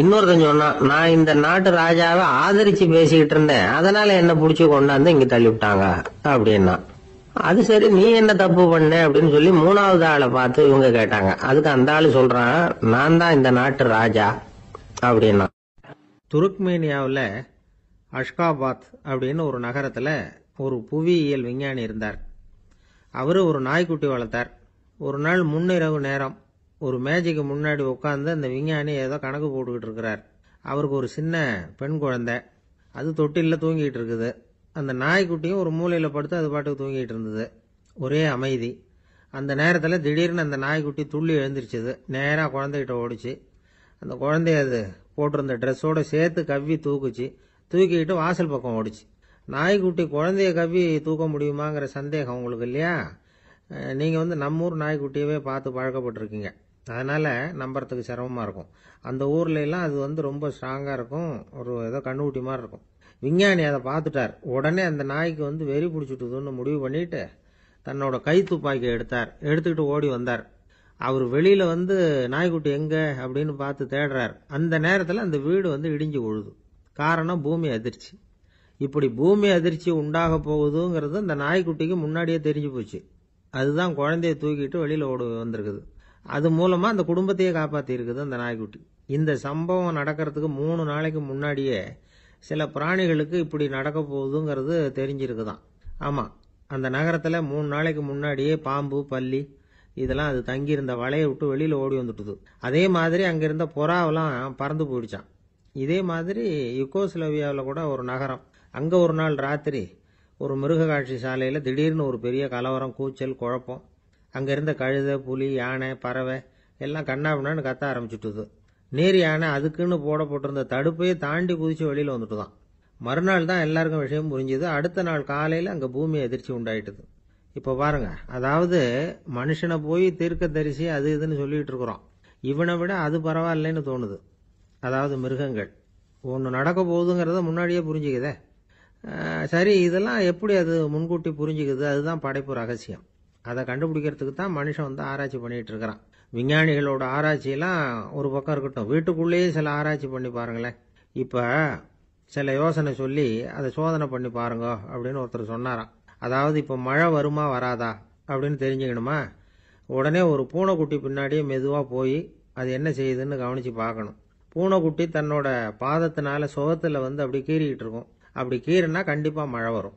[SPEAKER 1] இன்னொருத்தன் சொன்னா, நான் இந்த நாட்டு ராஜாவை ஆதரிச்சு பேசிக்கிட்டு இருந்தேன், அதனால என்ன புடிச்சு கொண்டாந்து இங்க தள்ளிவிட்டாங்க அப்படின்னா. அது சரி, நீ என்ன தப்பு பண்ண அப்படின்னு சொல்லி 3வது ஆளை பார்த்து இவங்க கேட்டாங்க. அதுக்கு அந்த ஆளு சொல்றான், நான் தான் இந்த நாட்டு ராஜா அப்படின்னா. துருக்மேனியாவில் அஷ்காபாத் அப்படின்னு ஒரு நகரத்துல ஒரு புவியியல் விஞ்ஞானி இருந்தார். அவரு ஒரு நாய்க்குட்டி வளர்த்தார். ஒரு நாள் முன்னிரவு நேரம் ஒரு மேஜைக்கு முன்னாடி உட்காந்து அந்த விஞ்ஞானி ஏதோ கணக்கு போட்டுக்கிட்டு இருக்கிறார். அவருக்கு ஒரு சின்ன பெண் குழந்தை, அது தொட்டில தூங்கிட்டு இருக்குது. அந்த நாய்க்குட்டியும் ஒரு மூலையில படுத்து அது பாட்டுக்கு தூங்கிட்டு இருந்தது. ஒரே அமைதி. அந்த நேரத்தில் திடீர்னு அந்த நாய்க்குட்டி துள்ளி எழுந்திருச்சுது. நேராக குழந்தைகிட்ட ஓடிச்சு. அந்த குழந்தைய அது போட்டிருந்த ட்ரெஸ்ஸோட சேர்த்து கவ்வி தூக்குச்சு. தூக்கிக்கிட்டு வாசல் பக்கம் ஓடிச்சு. நாய்க்குட்டி குழந்தைய கவ்வி தூக்க முடியுமாங்கிற சந்தேகம் உங்களுக்கு இல்லையா? நீங்க நம்ம ஊர் நாய்க்குட்டியவே பார்த்து பழக்கப்பட்டிருக்கீங்க, அதனால நம்புறதுக்கு சிரமமா இருக்கும். அந்த ஊர்ல எல்லாம் அது ரொம்ப ஸ்ட்ராங்கா இருக்கும், ஒரு ஏதோ கண்ணுக்குட்டி மாதிரி இருக்கும். விஞ்ஞானி அதை பார்த்துட்டார். உடனே அந்த நாய்க்கு வெறி பிடிச்சிட்டுதுன்னு முடிவு பண்ணிட்டு தன்னோட கை துப்பாக்கி எடுத்துக்கிட்டு ஓடி வந்தார். அவர் வெளியில நாய்க்குட்டி எங்க அப்படின்னு பார்த்து தேடுறார். அந்த நேரத்தில் அந்த வீடு இடிஞ்சு விழுது. காரணம் பூமி அதிர்ச்சி. இப்படி பூமி அதிர்ச்சி உண்டாக போகுதுங்கிறது அந்த நாய்க்குட்டிக்கு முன்னாடியே தெரிஞ்சு போச்சு. அதுதான் குழந்தைய தூக்கிட்டு வெளியில ஓடி வந்திருக்குது. அது மூலமா அந்த குடும்பத்தையே காப்பாத்தி இருக்குது அந்த நாய்க்குட்டி. இந்த சம்பவம் நடக்கிறதுக்கு 3 நாளைக்கு முன்னாடியே சில பிராணிகளுக்கு இப்படி நடக்க போகுதுங்கிறது தெரிஞ்சிருக்குதான். ஆமாம், அந்த நகரத்தில் 3 நாளைக்கு முன்னாடியே பாம்பு, பல்லி இதெல்லாம் அது தங்கியிருந்த வலையை விட்டு வெளியில் ஓடி வந்துட்டுது. அதே மாதிரி அங்கிருந்த புறாவெல்லாம் பறந்து போயிடுச்சான். இதே மாதிரி யுகோஸ்லோவியாவில் கூட ஒரு நகரம், அங்கே ஒரு நாள் ராத்திரி ஒரு மிருக காட்சி சாலையில் திடீர்னு ஒரு பெரிய கலவரம், கூச்சல், குழப்பம். அங்கே இருந்த கழுதை, புலி, யானை, பறவை எல்லாம் கண்ணாபின்னான்னு கத்த ஆரம்பிச்சுட்டுது. நீர் யானை அதுக்குன்னு போடப்பட்டிருந்த தடுப்பையே தாண்டி குதிச்சு வெளியில் வந்துட்டுதான். மறுநாள் தான் எல்லாருக்கும் விஷயம் புரிஞ்சுது. அடுத்த நாள் காலையில் அங்கே பூமி எதிர்ச்சி உண்டாயிட்டுது. இப்போ பாருங்க, அதாவது மனுஷனை போய் தீர்க்க தரிசி அது இதுன்னு சொல்லிட்டு இருக்கிறோம். இவனை விட அது பரவாயில்லைன்னு தோணுது. அதாவது மிருகங்கள் ஒன்று நடக்க போகுதுங்கிறத முன்னாடியே புரிஞ்சுக்குதே. சரி, இதெல்லாம் எப்படி அது முன்கூட்டி புரிஞ்சுக்குது? அதுதான் படைப்பு ரகசியம். அதை கண்டுபிடிக்கிறதுக்கு தான் மனுஷன் ஆராய்ச்சி பண்ணிட்டு இருக்கிறான். விஞ்ஞானிகளோட ஆராய்ச்சியெல்லாம் ஒரு பக்கம் இருக்கட்டும், வீட்டுக்குள்ளேயே சில ஆராய்ச்சி பண்ணி பாருங்களேன். இப்போ சில யோசனை சொல்லி அதை சோதனை பண்ணி பாருங்க அப்படின்னு ஒருத்தர் சொன்னாராம். அதாவது இப்போ மழை வருமா வராதா அப்படின்னு தெரிஞ்சுக்கணுமா, உடனே ஒரு பூனைக்குட்டி பின்னாடியே மெதுவாக போய் அது என்ன செய்யுதுன்னு கவனித்து பார்க்கணும். பூனைக்குட்டி தன்னோட பாதத்தினால சுகத்தில் அப்படி கீறிக்கிட்டு இருக்கும். அப்படி கீறினா கண்டிப்பாக மழை வரும்.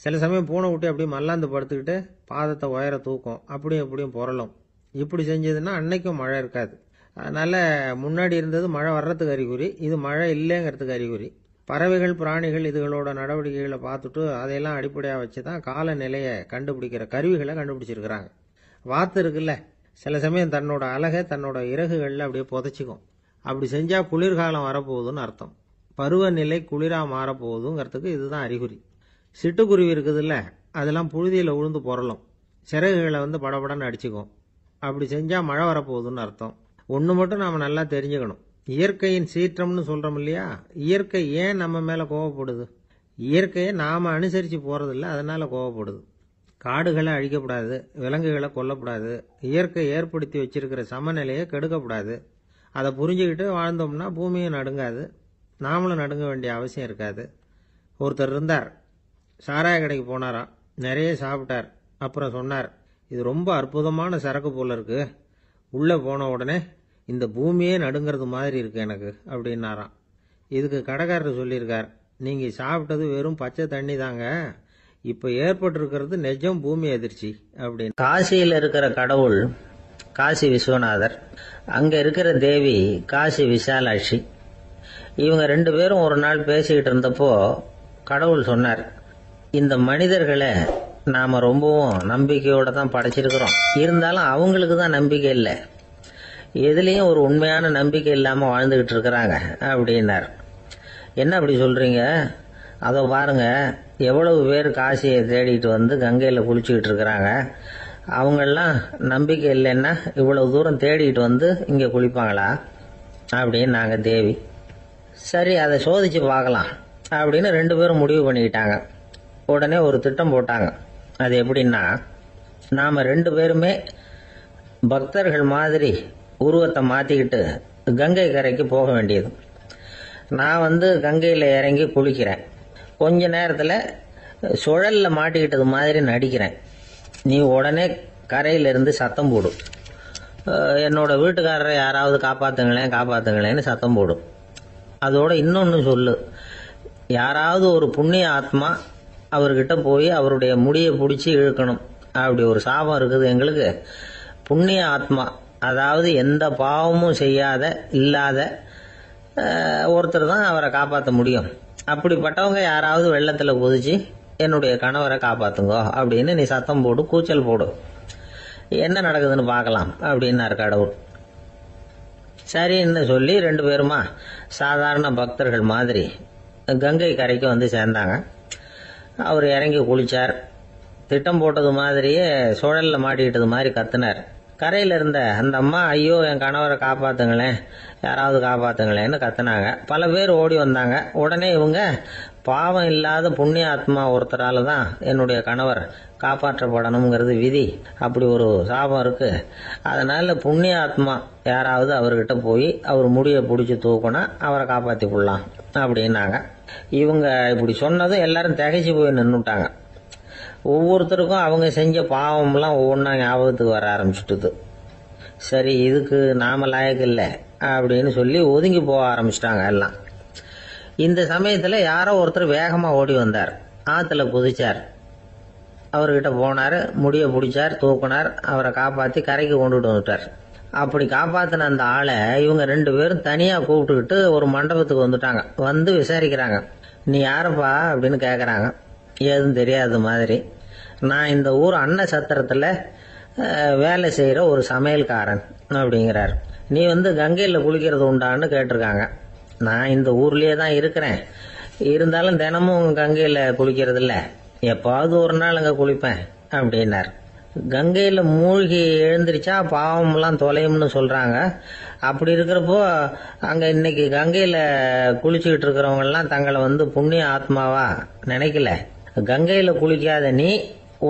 [SPEAKER 1] சில சமயம் பூனைக்குட்டி அப்படி மல்லாந்து படுத்துக்கிட்டு பாதத்தை உயர தூக்கும், அப்படியும் இப்படியும் புரளும். இப்படி செஞ்சதுன்னா அன்னைக்கும் மழை இருக்காது. அதனால் முன்னாடி இருந்தது மழை வர்றதுக்கு அறிகுறி, இது மழை இல்லைங்கிறதுக்கு அறிகுறி. பறவைகள், பிராணிகள் இதுகளோட நடவடிக்கைகளை பார்த்துட்டு அதையெல்லாம் அடிப்படையாக வச்சு தான் காலநிலையை கண்டுபிடிக்கிற கருவிகளை கண்டுபிடிச்சிருக்கிறாங்க. வாத்து இருக்குல்ல, சில சமயம் தன்னோட அழகை தன்னோட இறகுகளில் அப்படியே புதைச்சிக்கும். அப்படி செஞ்சால் குளிர்காலம் வரப்போகுதுன்னு அர்த்தம். பருவநிலை குளிராக மாறப்போகுதுங்கிறதுக்கு இதுதான் அறிகுறி. சிட்டுக்குருவி இருக்குதுல்ல, அதெல்லாம் புழுதியில் உழுந்து புரளும், சிறகுகளை படபடன்னு அடிச்சுக்கும். அப்படி செஞ்சால் மழை வரப்போகுதுன்னு அர்த்தம். ஒன்று மட்டும் நாம் நல்லா தெரிஞ்சுக்கணும், இயற்கையின் சீற்றம்னு சொல்கிறோம் இல்லையா, இயற்கை ஏன் நம்ம மேலே கோவப்படுது? இயற்கையை நாம் அனுசரித்து போகிறதில்ல, அதனால் கோவப்படுது. காடுகளை அழிக்கப்படாது, விலங்குகளை கொல்லக்கூடாது, இயற்கை ஏற்படுத்தி வச்சிருக்கிற சமநிலையை கெடுக்கக்கூடாது. அதை புரிஞ்சுக்கிட்டு வாழ்ந்தோம்னா பூமியும் நடுங்காது, நாமளும் நடுங்க வேண்டிய அவசியம் இருக்காது. ஒருத்தர் இருந்தார், சாராய கடைக்கு போனாராம், நிறைய சாப்பிட்டார். அப்புறம் சொன்னார், இது ரொம்ப அற்புதமான சரக்கு போல இருக்கு, உள்ளே போன உடனே இந்த பூமியே நடுங்கிறது மாதிரி இருக்கு எனக்கு அப்படின்னாராம். இதுக்கு கடைக்காரர் சொல்லியிருக்கார், நீங்கள் சாப்பிட்டது வெறும் பச்சை தண்ணி தாங்க, இப்போ ஏற்பட்டிருக்கிறது நிஜம் பூமி எதிர்ச்சி அப்படின்னு.
[SPEAKER 2] காசியில் இருக்கிற கடவுள் காசி விஸ்வநாதர், அங்கே இருக்கிற தேவி காசி விசாலாட்சி. இவங்க 2 பேரும் ஒரு நாள் பேசிக்கிட்டு இருந்தப்போ கடவுள் சொன்னார், இந்த மனிதர்களை நாம் ரொம்பவும் நம்பிக்கையோடு தான் படைச்சிருக்கிறோம், இருந்தாலும் அவங்களுக்கு தான் நம்பிக்கை இல்லை, எதுலேயும் ஒரு உண்மையான நம்பிக்கை இல்லாமல் வாழ்ந்துக்கிட்டு இருக்கிறாங்க அப்படின்னார். என்ன அப்படி சொல்கிறீங்க? அதை பாருங்க, எவ்வளவு பேர் காசியை தேடிட்டு கங்கையில் குளிச்சுக்கிட்டு இருக்கிறாங்க, அவங்கெல்லாம் நம்பிக்கை இல்லைன்னா இவ்வளவு தூரம் தேடிட்டு இங்கே குளிப்பாங்களா அப்படின்னு நாங்கள் தேவி. சரி, அதை சோதிச்சு பார்க்கலாம் அப்படின்னு 2 பேரும் முடிவு பண்ணிக்கிட்டாங்க. உடனே ஒரு திட்டம் போட்டாங்க. அது எப்படின்னா, நாம் 2 பேருமே பக்தர்கள் மாதிரி உருவத்தை மாற்றிக்கிட்டு கங்கை கரைக்கு போக வேண்டியது. நான் கங்கையில் இறங்கி குளிக்கிறேன், கொஞ்ச நேரத்தில் சுழலில் மாட்டிக்கிட்டது மாதிரி நடிக்கிறேன். நீ உடனே கரையிலிருந்து சத்தம் போடும், என்னோட வீட்டுக்காரரை யாராவது காப்பாற்றுங்களேன்னு சத்தம் போடும். அதோட இன்னொன்று சொல்லு, யாராவது ஒரு புண்ணிய ஆத்மா அவர்கிட்ட போய் அவருடைய முடியை பிடிச்சி இழுக்கணும். அப்படி ஒரு சாபம் இருக்குது எங்களுக்கு. புண்ணிய ஆத்மா, அதாவது எந்த பாவமும் செய்யாத இல்லாத ஒருத்தர் தான் அவரை காப்பாற்ற முடியும். அப்படிப்பட்டவங்க யாராவது வெள்ளத்தில் குதிச்சு என்னுடைய கணவரை காப்பாற்றுங்கோ அப்படின்னு நீ சத்தம் போடு, கூச்சல் போடு, என்ன நடக்குதுன்னு பார்க்கலாம் அப்படின்னார் கடவுள். சரின்னு சொல்லி 2 பேருமா சாதாரண பக்தர்கள் மாதிரி கங்கை கரைக்கு சேர்ந்தாங்க. அவர் இறங்கி குளிச்சார். திட்டம் போட்டது மாதிரியே சுழலில் மாட்டிக்கிட்டது மாதிரி கத்துனார். கரையில் இருந்த அந்த அம்மா, ஐயோ என் கணவரை காப்பாற்றுங்களேன், யாராவது காப்பாற்றுங்களேன்னு கத்துனாங்க. பல பேர் ஓடி வந்தாங்க. உடனே இவங்க, பாவம் இல்லாத புண்ணிய ஆத்மா ஒருத்தரால தான் என்னுடைய கணவர் காப்பாற்றப்படணுங்கிறது விதி, அப்படி ஒரு சாபம் இருக்கு, அதனால புண்ணிய ஆத்மா யாராவது அவர்கிட்ட போய் அவர் முடியை பிடிச்சி தூக்கினா அவரை காப்பாற்றி கொள்ளலாம் அப்படின்னாங்க. இவங்க இப்படி சொன்னதும் எல்லாரும் திகைச்சு போய் நின்றுட்டாங்க. ஒவ்வொருத்தருக்கும் அவங்க செஞ்ச பாவம்லாம் ஒவ்வொன்றா ஞாபகத்துக்கு வர ஆரம்பிச்சுட்டுது.
[SPEAKER 1] சரி இதுக்கு நாம லாயக்கு இல்லை அப்படின்னு சொல்லி ஒதுங்கி போக ஆரம்பிச்சிட்டாங்க எல்லாம். இந்த சமயத்துல யாரோ ஒருத்தர் வேகமா ஓடி வந்தார். ஆத்துல குதிச்சார். அவர்கிட்ட போனார், முடிய பிடிச்சார், தூக்குனார், அவரை காப்பாத்தி கரைக்கு கொண்டுட்டு வந்துட்டார். அப்படி காப்பாத்தின அந்த ஆளை இவங்க 2 பேரும் தனியா கூப்பிட்டுக்கிட்டு ஒரு மண்டபத்துக்கு வந்துட்டாங்க. வந்து விசாரிக்கிறாங்க. நீ யாரப்பா அப்படின்னு கேக்குறாங்க. ஏதும் தெரியாத மாதிரி. நான் இந்த ஊர் அன்ன சத்திரத்துல வேலை செய்யற ஒரு சமையல்காரன் அப்படிங்கிறார். நீ வந்து கங்கையில குளிக்கிறது உண்டான்னு கேட்டிருக்காங்க. நான் இந்த ஊர்லயே தான் இருக்கிறேன், இருந்தாலும் தினமும் கங்கையில குளிக்கிறது இல்ல, எப்பாவது ஒரு நாள் அங்க குளிப்பேன் அப்படின்னார். கங்கையில மூழ்கி எழுந்திரிச்சா பாவம்லாம் தொலையும்னு சொல்றாங்க. அப்படி இருக்கிறப்போ அங்க இன்னைக்கு கங்கையில குளிச்சுக்கிட்டு இருக்கிறவங்க எல்லாம் தங்களை வந்து புண்ணிய ஆத்மாவா நினைக்கல. கங்கையில குளிக்காத நீ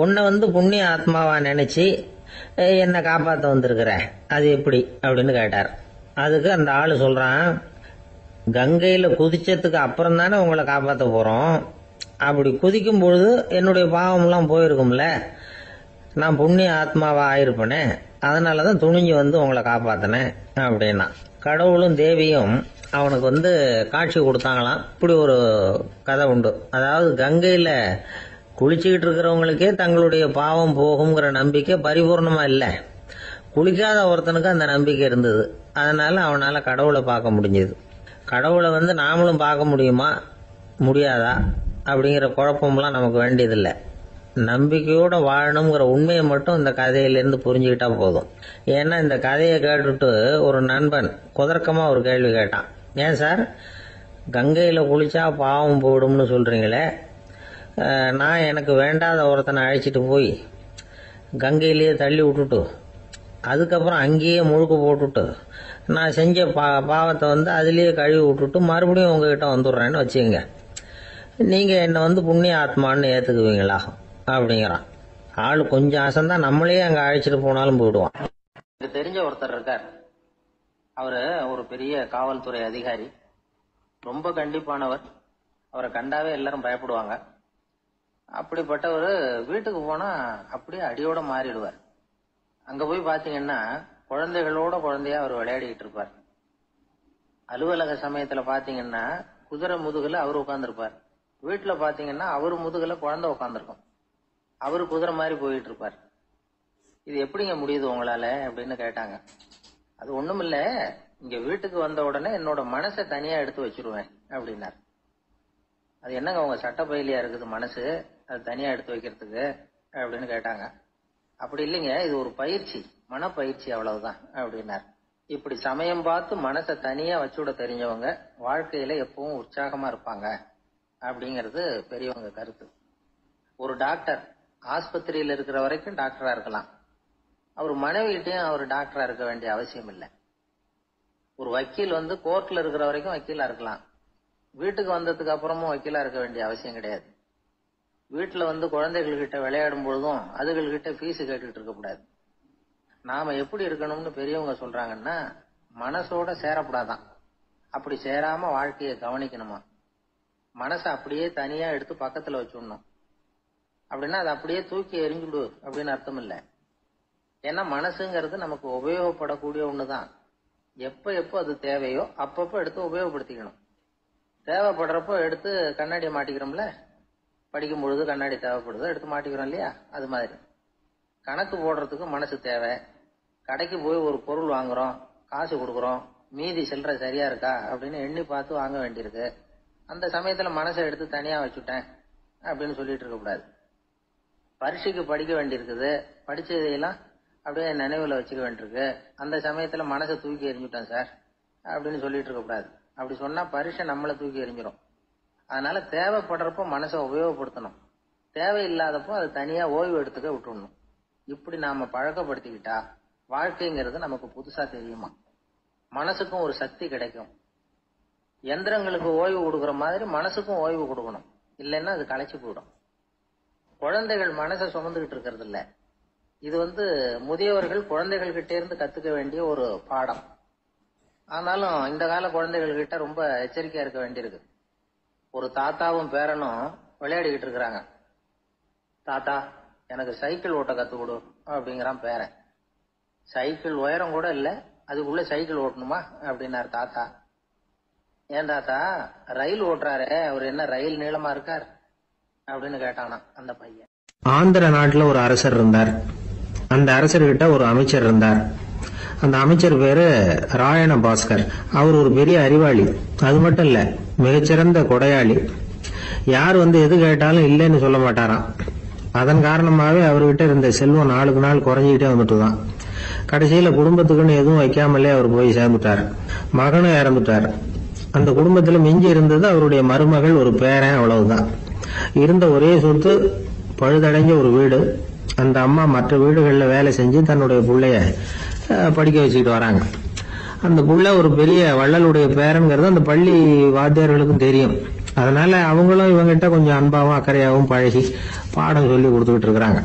[SPEAKER 1] உன்னை வந்து புண்ணிய ஆத்மாவா நினைச்சு என்னை காப்பாத்த வந்திருக்கிற, அது எப்படி அப்படின்னு கேட்டார். அதுக்கு அந்த ஆளு சொல்றான், கங்கையில குதிச்சதுக்கு அப்புறம் தானே உங்களை காப்பாத்த போறோம். அப்படி குதிக்கும் பொழுது என்னுடைய பாவம்லாம் போயிருக்கும்ல, நான் புண்ணிய ஆத்மாவா ஆயிருப்பேனே, அதனாலதான் துணிஞ்சு வந்து உங்களை காப்பாத்தினேன் அப்படின்னா. கடவுளும் தேவியும் அவனுக்கு வந்து காட்சி கொடுத்தாங்களாம். இப்படி ஒரு கதை உண்டு. அதாவது கங்கையில குளிச்சுக்கிட்டு இருக்கிறவங்களுக்கே தங்களுடைய பாவம் போகுங்கிற நம்பிக்கை பரிபூர்ணமா இல்லை. குளிக்காத ஒருத்தனுக்கு அந்த நம்பிக்கை இருந்தது. அதனால அவனால கடவுளை பார்க்க முடிஞ்சது. கடவுளை வந்து நாமளும் பார்க்க முடியுமா முடியாதா அப்படிங்கிற குழப்பம்லாம் நமக்கு வேண்டியதில்லை. நம்பிக்கையோட வாழணுங்கிற உண்மையை மட்டும் இந்த கதையிலிருந்து புரிஞ்சுக்கிட்டா போதும். ஏன்னா இந்த கதையை கேட்டுட்டு ஒரு நண்பன் குதர்க்கமா ஒரு கேள்வி கேட்டான். ஏன் சார் கங்கையில குளிச்சா பாவம் போயிடும்னு சொல்றீங்களே, நான் எனக்கு வேண்டாத ஒருத்தனை அழைச்சிட்டு போய் கங்கையிலேயே தள்ளி விட்டுட்டு அதுக்கப்புறம் அங்கேயே முழுக்க போட்டுட்டு நான் செஞ்ச பாவத்தை வந்து அதுலேயே கழுவி விட்டுட்டு மறுபடியும் உங்ககிட்ட வந்துடுறேன்னு வச்சுக்கோங்க, நீங்க என்னை வந்து புண்ணிய ஆத்மான்னு ஏத்துக்குவீங்களா அப்படிங்கிறான். ஆளு கொஞ்சம் அசந்தான் நம்மளே அங்க அழைச்சிட்டு போனாலும் போயிடுவான்.
[SPEAKER 2] எனக்கு தெரிஞ்ச ஒருத்தர் இருக்கார். அவரு ஒரு பெரிய காவல்துறை அதிகாரி, ரொம்ப கண்டிப்பானவர். அவரை கண்டாவே எல்லாரும் பயப்படுவாங்க. அப்படிப்பட்டவர் வீட்டுக்கு போனா அப்படியே அடியோட மாறிடுவார். அங்க போய் பாத்தீங்கன்னா குழந்தைகளோட குழந்தையா அவர் விளையாடிக்கிட்டு இருப்பார். அலுவலக சமயத்துல பாத்தீங்கன்னா குதிரை முதுகுல அவர் உட்கார்ந்துருப்பார். வீட்டுல பாத்தீங்கன்னா அவர் முதுகுல குழந்தை உட்காந்துருக்கும். அவரு குதிரை மாதிரி போயிட்டு இருப்பார். இது எப்படிங்க முடியுது உங்களால அப்படின்னு கேட்டாங்க. அது ஒண்ணுமில்ல, இங்க வீட்டுக்கு வந்த உடனே என்னோட மனசை தனியா எடுத்து வச்சிருவேன் அப்படின்னார். அது என்னங்க உங்க சட்டப்பயிலியா இருக்குது மனசு, அது தனியா எடுத்து வைக்கிறதுக்கு அப்படின்னு கேட்டாங்க. அப்படி இல்லைங்க, இது ஒரு பயிற்சி, மனப்பயிற்சி, அவ்வளவுதான் அப்படின்னார். இப்படி சமயம் பார்த்து மனசை தனியா வச்சுவிட தெரிஞ்சவங்க வாழ்க்கையில எப்பவும் உற்சாகமா இருப்பாங்க அப்படிங்கிறது பெரியவங்க கருத்து. ஒரு டாக்டர் ஆஸ்பத்திரியில இருக்கிற வரைக்கும் டாக்டரா இருக்கலாம். அவர் மனைவிகிட்டையும் அவர் டாக்டரா இருக்க வேண்டிய அவசியம் இல்லை. ஒரு வக்கீல் வந்து கோர்ட்ல இருக்கிற வரைக்கும் வக்கீலா இருக்கலாம். வீட்டுக்கு வந்ததுக்கு அப்புறமும் வக்கீலா இருக்க வேண்டிய அவசியம் கிடையாது. வீட்டுல வந்து குழந்தைகள் கிட்ட விளையாடும் பொழுதும் அதுகள் கிட்ட ஃபீஸ் கேட்டுட்டு இருக்க கூடாது. நாம எப்படி இருக்கணும்னு பெரியவங்க சொல்றாங்கன்னா, மனசோட சேரப்படாதான். அப்படி சேராம வாழ்க்கையை கவனிக்கணுமா. மனசை அப்படியே தனியா எடுத்து பக்கத்துல வச்சுடணும். அப்படின்னா அதை அப்படியே தூக்கி எறிஞ்சுடு அப்படின்னு அர்த்தம் இல்லை. ஏன்னா மனசுங்கிறது நமக்கு உபயோகப்படக்கூடிய ஒண்ணுதான். எப்ப எப்போ அது தேவையோ அப்பப்போ எடுத்து உபயோகப்படுத்திக்கணும். தேவைப்படுறப்போ எடுத்து கண்ணாடியை மாட்டிக்கிறோம்ல, படிக்கும் பொழுது கண்ணாடி தேவைப்படுதோ எடுத்து மாட்டிக்கிறோம் இல்லையா, அது மாதிரி கணக்கு போடுறதுக்கு மனசு தேவை. கடைக்கு போய் ஒரு பொருள் வாங்குறோம், காசு கொடுக்குறோம், மீதி சில்லறை சரியா இருக்கா அப்படின்னு எண்ணி பார்த்து வாங்க வேண்டியிருக்கு. அந்த சமயத்துல மனசை எடுத்து தனியா வச்சுட்டேன் அப்படின்னு சொல்லிட்டு இருக்க கூடாது. பரீட்சைக்கு படிக்க வேண்டியிருக்குது, படிச்சதையெல்லாம் அப்படியே நினைவுல வச்சுக்க வேண்டியிருக்கு. அந்த சமயத்துல மனசை தூக்கி எறிஞ்சுட்டேன் சார் அப்படின்னு சொல்லிட்டு இருக்க கூடாது. அப்படி சொன்னா பரீட்சை நம்மளை தூக்கி எறிஞ்சிடும். அதனால தேவைப்படுறப்போ மனசை உபயோகப்படுத்தணும், தேவையில்லாதப்போ அது தனியா ஓய்வு எடுத்துக்க விட்டுடணும். இப்படி நாம பழக்கப்படுத்திக்கிட்டா வாழ்க்கைங்கிறது நமக்கு புதுசா தெரியுமா. மனசுக்கும் ஒரு சக்தி கிடைக்கும். எந்திரங்களுக்கு ஓய்வு கொடுக்கற மாதிரி மனசுக்கும் ஓய்வு கொடுக்கணும், இல்லைன்னா அது களைச்சு போயிடும். குழந்தைகள் மனசை சுமந்துகிட்டு இருக்கிறது இல்ல. இது முதியவர்கள் குழந்தைகள் கிட்டே இருந்து கத்துக்க வேண்டிய ஒரு பாடம். ஆனாலும் இந்த கால குழந்தைகள் கிட்ட ரொம்ப எச்சரிக்கையா இருக்க வேண்டியிருக்கு. ஒரு தாத்தாவும் பேரனும் விளையாடிக்கிட்டு இருக்கிறாங்க. தாத்தா எனக்கு சைக்கிள் ஓட்ட கத்து கொடு அப்படிங்கிறான் பேரன். சைக்கிள் உயரம் கூட இல்ல, அதுக்குள்ள சைக்கிள் ஓட்டணுமா அப்படின்னாரு தாத்தா. ஏன் தாத்தா, ரயில் ஓட்டுறாரு, அவர் என்ன ரயில் நீளமா இருக்கார் அப்படின்னு கேட்டானா அந்த பையன்.
[SPEAKER 1] ஆந்திர நாட்டுல ஒரு அரசர் இருந்தார். அந்த அரசர்கிட்ட ஒரு அமைச்சர் இருந்தார். அந்த அமைச்சர் பேரு ராயண பாஸ்கர். அவர் ஒரு பெரிய அறிவாளி. அது மட்டும் இல்ல, மிகச்சிறந்த கொடையாளி. யார் எது கேட்டாலும் இல்லைன்னு சொல்ல மாட்டாராம். அதன் காரணமாவே அவர்கிட்ட இருந்த செல்வம் நாளுக்கு நாள் குறைஞ்சிக்கிட்டே வந்துட்டுதான். கடைசியில குடும்பத்துக்குன்னு எதுவும் வைக்காமலே அவர் போய் சேர்ந்துட்டார். மகனும் இறந்துட்டார். அந்த குடும்பத்துல மிஞ்சி இருந்தது அவருடைய மருமகள், ஒரு பேரன், அவ்வளவுதான். இருந்த ஒரே சொத்து பழுதடைஞ்ச ஒரு வீடு. அந்த அம்மா மற்ற வீடுகள்ல வேலை செஞ்சு தன்னுடைய பிள்ளைய படிக்க வச்சுக்கிட்டு வராங்க. அந்த புள்ள ஒரு பெரிய வள்ளலுடைய பேரன்கிறது அந்த பள்ளி வாத்தியார்களுக்கும் தெரியும். அதனால அவங்களும் இவங்கிட்ட கொஞ்சம் அன்பாவும் அக்கறையாகவும் பழகி பாடம் சொல்லி கொடுத்துக்கிட்டு இருக்கிறாங்க.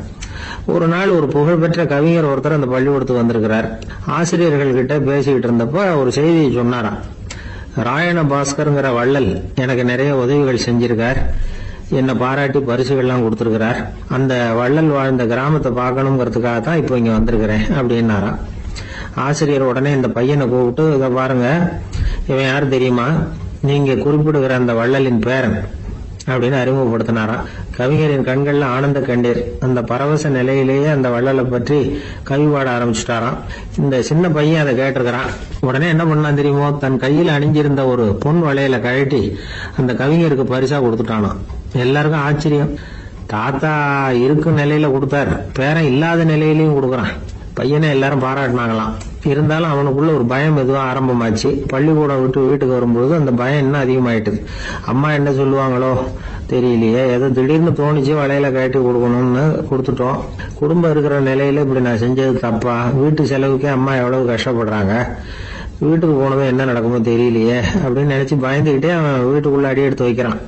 [SPEAKER 1] ஒரு நாள் ஒரு புகழ்பெற்ற கவிஞர் ஒருத்தர் அந்த பள்ளிக்கூடத்துக்கு வந்திருக்கிறார். ஆசிரியர்கள் கிட்ட பேசிக்கிட்டு இருந்தப்ப ஒரு செய்தியை சொன்னாராம். ராயண பாஸ்கர்ங்கிற வள்ளல் எனக்கு நிறைய உதவிகள் செஞ்சிருக்கார், என்னை பாராட்டி பரிசுகள்லாம் கொடுத்திருக்கிறார். அந்த வள்ளல் வாழ்ந்த கிராமத்தை பார்க்கணுங்கிறதுக்காக தான் இப்போ இங்க வந்திருக்கிறேன் அப்படின்னாராம். ஆசிரியர் உடனே இந்த பையனை கூப்பிட்டு, இதை பாருங்க, இவன் யாரு தெரியுமா, நீங்க குறிப்பிடுகிற அந்த வள்ளலின் பேரன் அப்படின்னு அறிமுகப்படுத்தினாராம். கவிஞரின் கண்கள்ல ஆனந்த கண்ணீர். அந்த பரவச நிலையிலேயே அந்த வள்ளலை பற்றி கவி பாட ஆரம்பிச்சுட்டாராம். இந்த சின்ன பையன் அதை கேட்டிருக்கிறான். உடனே என்ன பண்ணான் தெரியுமோ, தன் கையில் அணிஞ்சிருந்த ஒரு பொன் வளையல கழட்டி அந்த கவிஞருக்கு பரிசா கொடுத்துட்டானாம். எல்லாருக்கும் ஆச்சரியம். தாத்தா இருக்கும் நிலையில கொடுத்தார், பேரன் இல்லாத நிலையிலையும் கொடுக்கறான். பையனை எல்லாரும் பாராட்டினாங்களாம். இருந்தாலும் அவனுக்குள்ள ஒரு பயம் எதுவும் ஆரம்பமாச்சு. பள்ளிக்கூடம் விட்டு வீட்டுக்கு வரும்போது அந்த பயம் இன்னும் அதிகமாயிட்டுது. அம்மா என்ன சொல்லுவாங்களோ தெரியலையே, ஏதோ திடீர்னு தோணிச்சு வளையல கட்டி கொடுக்கணும்னு கொடுத்துட்டோம். குடும்பம் இருக்கிற நிலையில இப்படி நான் செஞ்சது தப்பா, வீட்டு செலவுக்கே அம்மா எவ்வளவு கஷ்டப்படுறாங்க, வீட்டுக்கு போனதும் என்ன நடக்குமோ தெரியலையே அப்படின்னு நினைச்சு பயந்துகிட்டே அவன் வீட்டுக்குள்ள அடி எடுத்து வைக்கிறான்.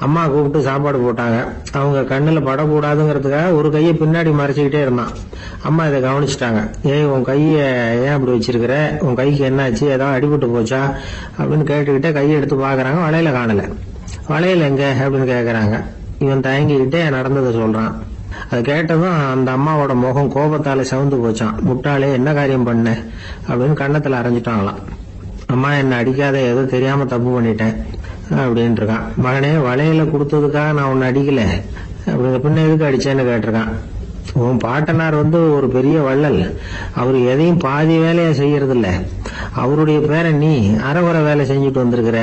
[SPEAKER 1] அம்மா கூப்பிட்டு சாப்பாடு போட்டாங்க. அவங்க கண்ணுல படக்கூடாதுங்கிறதுக்காக ஒரு கையை பின்னாடி மறைச்சுக்கிட்டே இருந்தான். அம்மா இதை கவனிச்சுட்டாங்க. ஏய், உன் கைய ஏன் அப்படி வச்சிருக்கிற, உன் கைக்கு என்னாச்சு, ஏதாவது அடிபட்டு போச்சா அப்படின்னு கேட்டுக்கிட்டே கையை எடுத்து பாக்குறாங்க. வளையல காணல. வளையல் எங்க அப்படின்னு கேக்குறாங்க. இவன் தயங்கிக்கிட்டே நடந்ததை சொல்றான். அதை கேட்டதும் அந்த அம்மாவோட முகம் கோபத்தால சவுந்து போச்சான். முட்டாளே, என்ன காரியம் பண்ண அப்படின்னு கன்னத்துல அரைஞ்சிட்டாங்களாம். அம்மா, என்ன அடிக்காத, ஏதோ தெரியாம தப்பு பண்ணிட்டேன் அப்படின்னு இருக்கான். மகனே, வளையல கொடுத்ததுக்காக நான் உன்னை அடிக்கல, அப்படி பின்ன எதுக்கு அடிச்சேன்னு கேட்டிருக்கான். உன் பாட்டனார் ஒரு பெரிய வள்ளல், அவரு எதையும் பாதி வேலையா செய்யறது இல்ல, அவருடைய பேரை நீ அரைகுறை வேலை செஞ்சுட்டு வந்திருக்கிற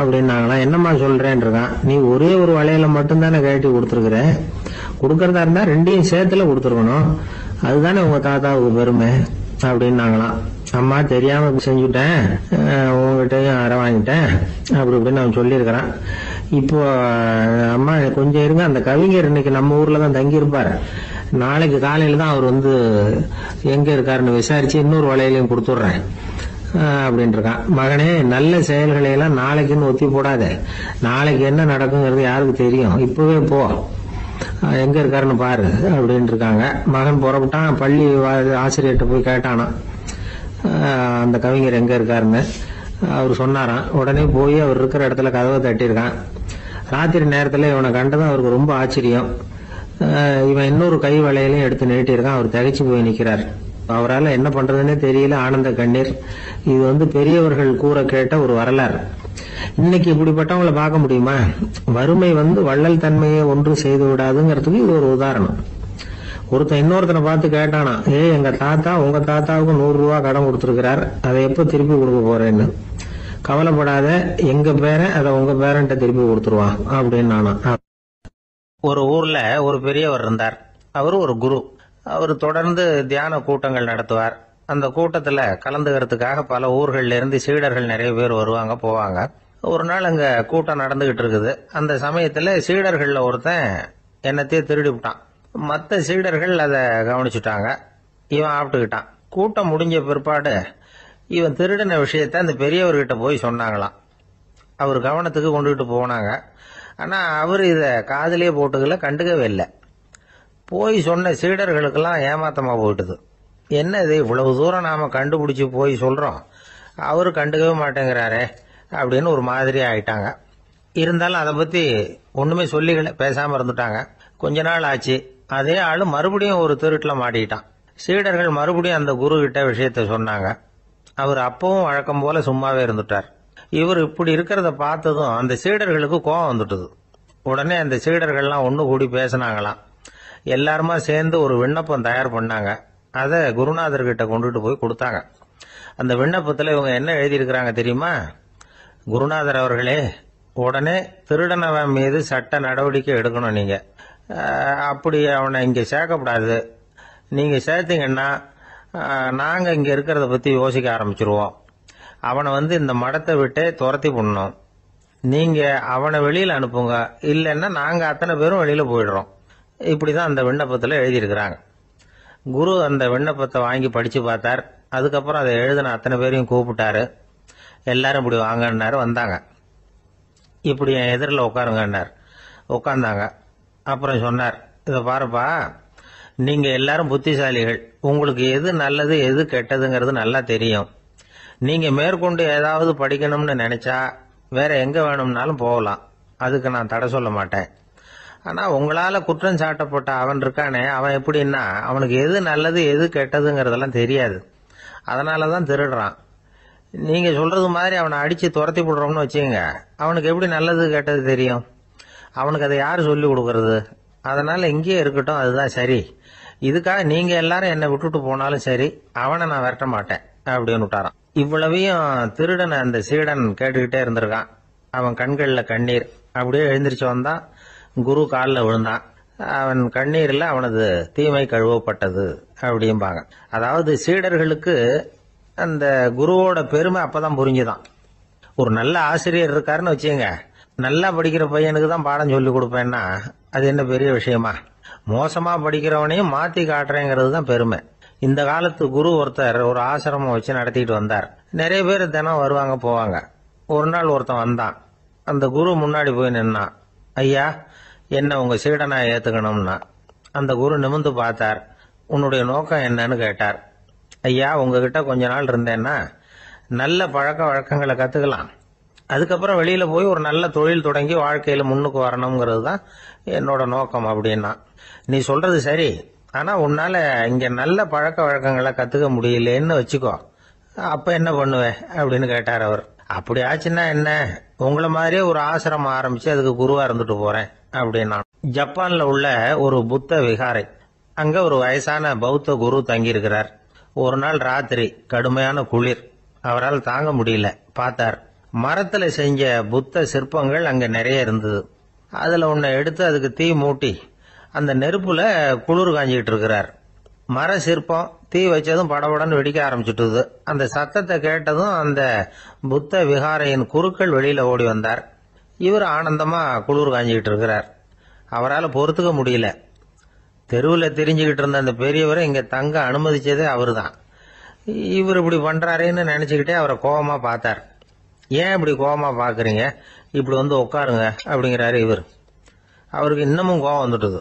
[SPEAKER 1] அப்படின்னாங்களாம். என்னம்மா சொல்றேன் இருக்கான். நீ ஒரே ஒரு வளையல மட்டும்தானே கழட்டி கொடுத்துருக்குற, கொடுக்கறதா இருந்தா ரெண்டையும் சேர்த்துல கொடுத்துருக்கணும், அதுதானே உங்க தாத்தாவுக்கு பெருமை அப்படின்னாங்களாம். அம்மா, தெரியாம செஞ்சுட்டேன், உங்ககிட்டயும் அரை வாங்கிட்டேன் அப்படி இப்படின்னு அவன் சொல்லியிருக்கிறான். இப்போ அம்மா கொஞ்சம் இருங்க, அந்த கவிஞர் இன்னைக்கு நம்ம ஊர்ல தான் தங்கி இருப்பாரு, நாளைக்கு காலையில தான் அவர் எங்க இருக்காருன்னு விசாரிச்சு இன்னொரு வளையலையும் கொடுத்துடுறேன் அப்படின்னு இருக்கான். மகனே, நல்ல செயல்களை எல்லாம் நாளைக்குன்னு ஒத்தி போடாத, நாளைக்கு என்ன நடக்குங்கிறது யாருக்கு தெரியும், இப்பவே போ, எங்க இருக்காருன்னு பாரு அப்படின்னு இருக்காங்க. மகன் புறப்பட்டான். பள்ளி ஆசிரியர்கிட்ட போய் கேட்டானா அந்த கவிஞர் எங்க இருக்காருன்னு. அவர் சொன்னாராம். உடனே போய் அவர் இருக்கிற இடத்துல கதவை தட்டியிருக்கான். ராத்திரி நேரத்துல இவனை கண்டதும் அவருக்கு ரொம்ப ஆச்சரியம். இவன் இன்னொரு கை வளையலையும் எடுத்து நீட்டியிருக்கான். அவர் திகைச்சு போய் நிக்கிறார். அவரால் என்ன பண்றதுன்னே தெரியல. ஆனந்த கண்ணீர். இது பெரியவர்கள் கூற கேட்ட ஒரு வரலாறு. இன்னைக்கு இப்படிப்பட்டவங்களை பார்க்க முடியுமா? வறுமை வள்ளல் தன்மையை ஒன்று செய்து விடாதுங்கிறதுக்கு இது ஒரு உதாரணம். ஒருத்தன் இன்னொருத்தனை பார்த்து கேட்டானா, எங்க தாத்தா உங்க தாத்தாவுக்கு 100 ரூபாய் கடன் கொடுத்திருக்கிறார், அதை எப்ப திருப்பி கொடுக்க போறேன்னு. கவலைப்படாத, எங்க பேரன் அதை உங்க பேரன்ட்ட திருப்பி கொடுத்துருவான் அப்படின்னு நானா. ஒரு ஊர்ல ஒரு பெரியவர் இருந்தார். அவர் ஒரு குரு. அவர் தொடர்ந்து தியான கூட்டங்கள் நடத்துவார். அந்த கூட்டத்துல கலந்துக்கிறதுக்காக பல ஊர்கள்ல இருந்து சீடர்கள் நிறைய பேர் வருவாங்க போவாங்க. ஒரு நாள் அங்க கூட்டம் நடந்துகிட்டு இருக்குது. அந்த சமயத்துல சீடர்கள்ல ஒருத்தன் என்னத்தையே திருடி விட்டான். மற்ற சீடர்கள் அதை கவனிச்சுட்டாங்க. இவன் ஆப்பிட்டுக்கிட்டான். கூட்டம் முடிஞ்ச பிற்பாடு இவன் திருடின விஷயத்த அந்த பெரியவர்கிட்ட போய் சொன்னாங்களாம். அவர் கவனத்துக்கு கொண்டுகிட்டு போனாங்க. ஆனா அவர் இத காதலியே போட்டுக்கல, கண்டுக்கவே இல்லை. போய் சொன்ன சீடர்களுக்கெல்லாம் ஏமாத்தமா போயிட்டுது. என்ன இது, இவ்வளவு தூரம் நாம கண்டுபிடிச்சு போய் சொல்றோம், அவரு கண்டுக்கவே மாட்டேங்கிறாரே அப்படின்னு ஒரு மாதிரி ஆயிட்டாங்க. இருந்தாலும் அதை பத்தி ஒண்ணுமே சொல்லிக்கல, பேசாம இருந்துட்டாங்க. கொஞ்ச நாள் ஆச்சு. அதே ஆளு மறுபடியும் ஒரு திருட்டுல மாட்டிக்கிட்டான். சீடர்கள் மறுபடியும் அந்த குரு கிட்ட விஷயத்த சொன்னாங்க. அவர் அப்பவும் வழக்கம் போல சும்மாவே இருந்துட்டார். இவர் இப்படி இருக்கிறத பார்த்ததும் அந்த சீடர்களுக்கு கோபம் வந்துட்டுது. உடனே அந்த சீடர்கள்லாம் ஒண்ணு கூடி பேசினாங்களாம். எல்லாருமா சேர்ந்து ஒரு விண்ணப்பம் தயார் பண்ணாங்க. அதை குருநாதர்கிட்ட கொண்டுட்டு போய் கொடுத்தாங்க. அந்த விண்ணப்பத்துல இவங்க என்ன எழுதியிருக்கிறாங்க தெரியுமா? குருநாதர் அவர்களே, உடனே திருடனவன் மீது சட்ட நடவடிக்கை எடுக்கணும். நீங்க அப்படி அவனை இங்க சேர்க்கப்படாது. நீங்க சேர்த்தீங்கன்னா நாங்க இங்க இருக்கிறத பத்தி யோசிக்க ஆரம்பிச்சிருவோம். அவனை இந்த மடத்தை விட்டே துரத்தி பண்ணணும். நீங்க அவனை வெளியில அனுப்புங்க, இல்லைன்னா நாங்க அத்தனை பேரும் வெளியில போயிடுறோம். இப்படிதான் அந்த விண்ணப்பத்துல எழுதியிருக்கிறாங்க. குரு அந்த விண்ணப்பத்தை வாங்கி படிச்சு பார்த்தார். அதுக்கப்புறம் அதை எழுதின அத்தனை பேரையும் கூப்பிட்டாரு. எல்லாரும் இப்படி வாங்கன்னாரு. வந்தாங்க. இப்படி என் எதிரில் உட்காருங்கன்னார். உட்கார்ந்தாங்க. அப்புறம் சொன்னார், இதை பாருப்பா, நீங்க எல்லாரும் புத்திசாலிகள். உங்களுக்கு எது நல்லது எது கெட்டதுங்கிறது நல்லா தெரியும். நீங்க மேற்கொண்டு ஏதாவது படிக்கணும்னு நினைச்சா வேற எங்க வேணும்னாலும் போகலாம். அதுக்கு நான் தடை சொல்ல மாட்டேன். ஆனா உங்களால குற்றம் சாட்டப்பட்ட அவன் இருக்கானே, அவன் எப்படின்னா அவனுக்கு எது நல்லது எது கெட்டதுங்கிறதெல்லாம் தெரியாது. அதனாலதான் திருடுறான். நீங்க சொல்றது மாதிரி அவனை அடிச்சு துரத்தி போடுறோம்னு வச்சுங்க, அவனுக்கு எப்படி நல்லது கெட்டது தெரியும்? அவனுக்கு அதை யாரு சொல்லி கொடுக்கறது? அதனால இங்கேயே இருக்கட்டும், அதுதான் சரி. இதுக்காக நீங்க எல்லாரும் என்னை விட்டுட்டு போனாலும் சரி, அவனை நான் விரட்ட மாட்டேன் அப்படின்னு விட்டாரான். இவ்வளவையும் திருடனை அந்த சீடன் கேட்டுக்கிட்டே இருந்திருக்கான். அவன் கண்கள்ல கண்ணீர். அப்படியே எழுந்திருச்சு வந்தான். குரு காலில் விழுந்தான். அவன் கண்ணீர்ல அவனது தீமை கழுவப்பட்டது அப்படிம்பாங்க. அதாவது சீடர்களுக்கு அந்த குருவோட பெருமை அப்பதான் புரிஞ்சுதான். ஒரு நல்ல ஆசிரியர் இருக்காருன்னு வச்சுங்க, நல்லா படிக்கிற பையனுக்கு தான் பாடம் சொல்லி கொடுப்பேன்னா அது என்ன பெரிய விஷயமா? மோசமா படிக்கிறவனையும் மாத்தி காட்டுறேங்கிறது தான் பெருமை. இந்த காலத்து குரு ஒருத்தர் ஒரு ஆசிரமம் வச்சு நடத்திட்டு வந்தார். நிறைய பேர் தினம் வருவாங்க போவாங்க. ஒரு நாள் ஒருத்தன் வந்தான். அந்த குரு முன்னாடி போய் நின்னான். ஐயா, என்ன உங்க சீடனா ஏத்துக்கணும்னா. அந்த குரு நிமிர்ந்து பார்த்தார். உன்னுடைய நோக்கம் என்னன்னு கேட்டார். ஐயா, உங்ககிட்ட கொஞ்ச நாள் இருந்தேன்னா நல்ல பழக்க வழக்கங்களை கத்துக்கலாம். அதுக்கப்புறம் வெளியில போய் ஒரு நல்ல தொழில் தொடங்கி வாழ்க்கையில முன்னுக்கு வரணுங்கிறது தான் என்னோட நோக்கம் அப்படின்னா. நீ சொல்றது சரி, ஆனா உன்னால இங்க நல்ல பழக்க வழக்கங்களை கத்துக்க முடியலன்னு வச்சுக்கோ, அப்ப என்ன பண்ணுவேன் அப்படின்னு கேட்டார் அவர். அப்படி ஆச்சுன்னா என்ன, உங்களை மாதிரியே ஒரு ஆசிரமம் ஆரம்பிச்சு அதுக்கு குருவா இருந்துட்டு போறேன் அப்படின்னா. ஜப்பான்ல உள்ள ஒரு புத்த விகாரை, அங்க ஒரு வயசான பௌத்த குரு தங்கி இருக்கிறார். ஒரு நாள் ராத்திரி கடுமையான குளிர். அவரால் தாங்க முடியல. பார்த்தார், மரத்துல செஞ்ச புத்த சிற்பங்கள் அங்க நிறைய இருந்தது. அதுல ஒன்ன எடுத்து அதுக்கு தீ மூட்டி அந்த நெருப்புல குளிர் காஞ்சிட்டு இருக்கிறார். மர சிற்பம் தீ வச்சதும் படபடன்னு வெடிக்க ஆரம்பிச்சுட்டுது. அந்த சத்தத்தை கேட்டதும் அந்த புத்த விகாரையின் குருக்கள் வெளியில ஓடி வந்தார். இவர் ஆனந்தமா குளிர் காஞ்சிக்கிட்டு இருக்கிறார். அவரால் பொறுத்துக்க முடியல. தெருவில் தெரிஞ்சுக்கிட்டு இருந்த அந்த பெரியவரை இங்க தங்க அனுமதிச்சதே அவரு தான். இவர் இப்படி பண்றாருன்னு நினைச்சுக்கிட்டே அவரை கோபமா பார்த்தார். ஏன் இப்படி கோபமா பாக்குறீங்க, இப்படி உட்காருங்க அப்படிங்கிறாரு இவர். அவருக்கு இன்னமும் கோபம் வந்துட்டுது.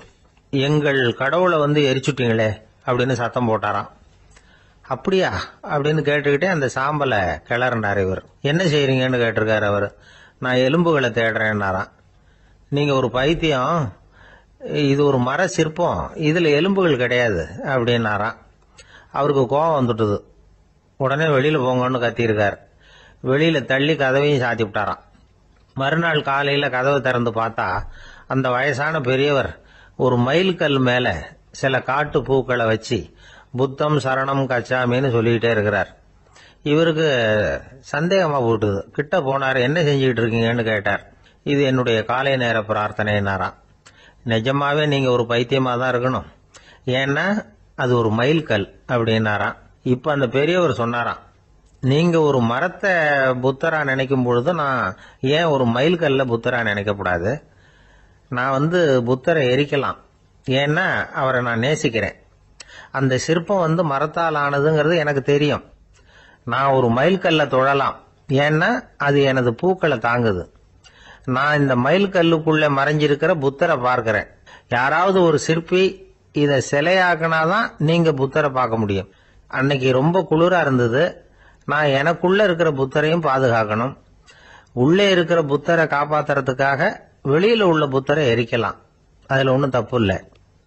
[SPEAKER 1] எங்கள் கடவுளை எரிச்சுட்டீங்களே அப்படின்னு சத்தம் போட்டாராம். அப்படியா அப்படின்னு கேட்டுக்கிட்டே அந்த சாம்பலை கிளறினார் இவர். என்ன செய்யறீங்கன்னு கேட்டிருக்காரு அவர். நான் எலும்புகளை தேடுறேன்னாராம். நீங்க ஒரு பைத்தியம், இது ஒரு மர சிற்பம், இதுல எலும்புகள் கிடையாது அப்படின்னாராம். அவருக்கு கோபம் வந்துட்டுது. உடனே வெளியில போங்கன்னு கத்தியிருக்காரு. வெளியில தள்ளி கதவையும் சாத்தி விட்டாராம். மறுநாள் காலையில கதவை திறந்து பார்த்தா அந்த வயசான பெரியவர் ஒரு மைல்கல் மேல சில காட்டு பூக்களை வச்சு புத்தம் சரணம் கச்சாமின்னு சொல்லிக்கிட்டே இருக்கிறார். இவருக்கு சந்தேகமா போட்டுது. கிட்ட போனார். என்ன செஞ்சுக்கிட்டு இருக்கீங்கன்னு கேட்டார். இது என்னுடைய காலை நேர பிரார்த்தனைனாராம். நிஜமாவே நீங்க ஒரு பைத்தியமா தான் இருக்கணும், ஏன்னா அது ஒரு மைல்கல் அப்படின்னாராம். இப்ப அந்த பெரியவர் சொன்னாராம், நீங்க ஒரு மரத்தை புத்தரா நினைக்கும் பொழுது நான் ஏன் ஒரு மைல்கல்ல புத்தரா நினைக்கக்கூடாது? நான் புத்தரை எரிக்கலாம், ஏன்னா அவரை நான் நேசிக்கிறேன். அந்த சிற்பம் மரத்தால் ஆனதுங்கிறது எனக்கு தெரியும். நான் ஒரு மைல்கல்ல தொழலாம், ஏன்னா அது எனது பூக்களை தாங்குது. நான் இந்த மைல்கல்லுக்குள்ள மறைஞ்சிருக்கிற புத்தரை பார்க்கிறேன். யாராவது ஒரு சிற்பி இதை சிலையாக்கினாதான் நீங்க புத்தரை பார்க்க முடியும். அன்னைக்கு ரொம்ப குளிரா இருந்தது. நான் எனக்குள்ள இருக்கிற புத்தரையும் பாதுகாக்கணும். உள்ளே இருக்கிற புத்தரை காப்பாத்துறதுக்காக வெளியில உள்ள புத்தரை எரிக்கலாம், அதுல ஒன்றும் தப்பு இல்லை.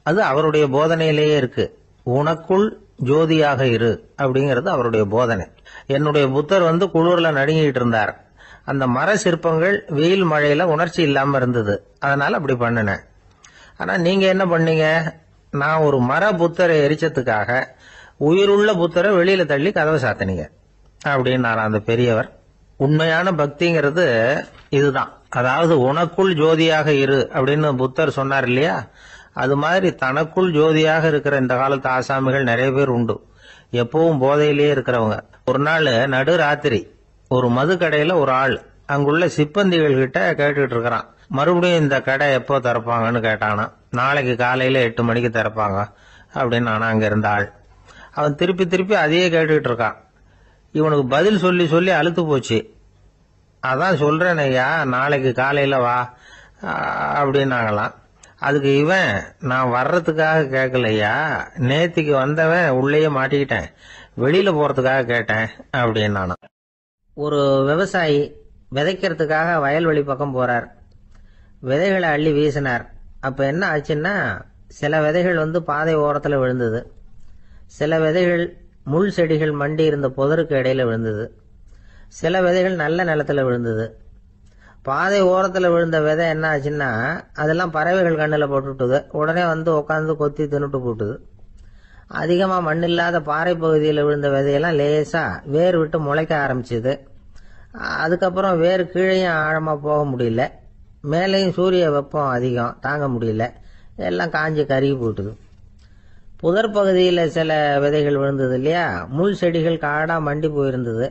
[SPEAKER 1] அது அவருடைய போதனையிலேயே இருக்கு. உனக்குள் ஜோதியாக இரு அப்படிங்கிறது அவருடைய போதனை. என்னுடைய புத்தர் குளிர்ல நடுங்கிட்டு இருந்தார். அந்த மர சிற்பங்கள் வெயில் மழையில உணர்ச்சி இல்லாம இருந்தது, அதனால அப்படி பண்ணினேன். ஆனா நீங்க என்ன பண்ணீங்க? நான் ஒரு மர புத்தரை எரிச்சதுக்காக உயிருள்ள புத்தரை வெளியில தள்ளி கதவை சாத்தினீங்க அப்படின்னாராம் அந்த பெரியவர். உண்மையான பக்திங்கிறது இதுதான். அதாவது உனக்குள் ஜோதியாக இரு அப்படின்னு புத்தர் சொன்னார் இல்லையா, அது மாதிரி தனக்குள் ஜோதியாக இருக்கிற இந்த காலத்து ஆசாமிகள் நிறைய பேர் உண்டு. எப்பவும் போதையிலேயே இருக்கிறவங்க. ஒரு நாள் நடு ராத்திரி ஒரு மது கடையில ஒரு ஆள் அங்குள்ள சிப்பந்திகள் கிட்ட கேட்டுட்டு இருக்கிறான். மறுபடியும் இந்த கடை எப்போ திறப்பாங்கன்னு கேட்டானா. நாளைக்கு காலையில 8 மணிக்கு திறப்பாங்க அப்படின்னு நானா அங்க இருந்த ஆள். அவன் திருப்பி திருப்பி அதையே கேட்டுக்கிட்டு இருக்கான். இவனுக்கு பதில் சொல்லி சொல்லி அலுத்து போச்சு. அதான் சொல்றேன் ஐயா, நாளைக்கு காலையில வா அப்படின்னாங்களாம். அதுக்கு இவன், நான் வர்றதுக்காக கேட்கலையா, நேத்திக்கு வந்தவன் உள்ளேயே மாட்டிக்கிட்டேன், வெளியில போறதுக்காக கேட்டேன் அப்படின்னு. ஒரு விவசாயி விதைக்கிறதுக்காக வயல்வெளி பக்கம் போறார். விதைகளை அள்ளி வீசினார். அப்ப என்ன ஆச்சுன்னா, சில விதைகள் பாதை ஓரத்துல விழுந்தது, சில விதைகள் முள் செடிகள் மண்டி இருந்த புதருக்கு இடையில விழுந்தது, சில விதைகள் நல்ல நிலத்துல விழுந்தது. பாதை ஓரத்துல விழுந்த விதை என்ன ஆச்சுன்னா, அதெல்லாம் பறவைகள் கண்ணில் போட்டுட்டுது. உடனே உட்காந்து கொத்தி தின்னுட்டு போட்டுது. அதிகமா மண் இல்லாத பாறை பகுதியில் விழுந்த விதையெல்லாம் லேசா வேர் விட்டு முளைக்க ஆரம்பிச்சுது. அதுக்கப்புறம் வேர் கீழேயும் ஆழமா போக முடியல, மேலேயும் சூரிய வெப்பம் அதிகம் தாங்க முடியல, எல்லாம் காஞ்சி கருகி போட்டுது. புதர் பகுதியில் சில விதைகள் விழுந்தது இல்லையா, முள் செடிகள் காடா மண்டி போயிருந்தது.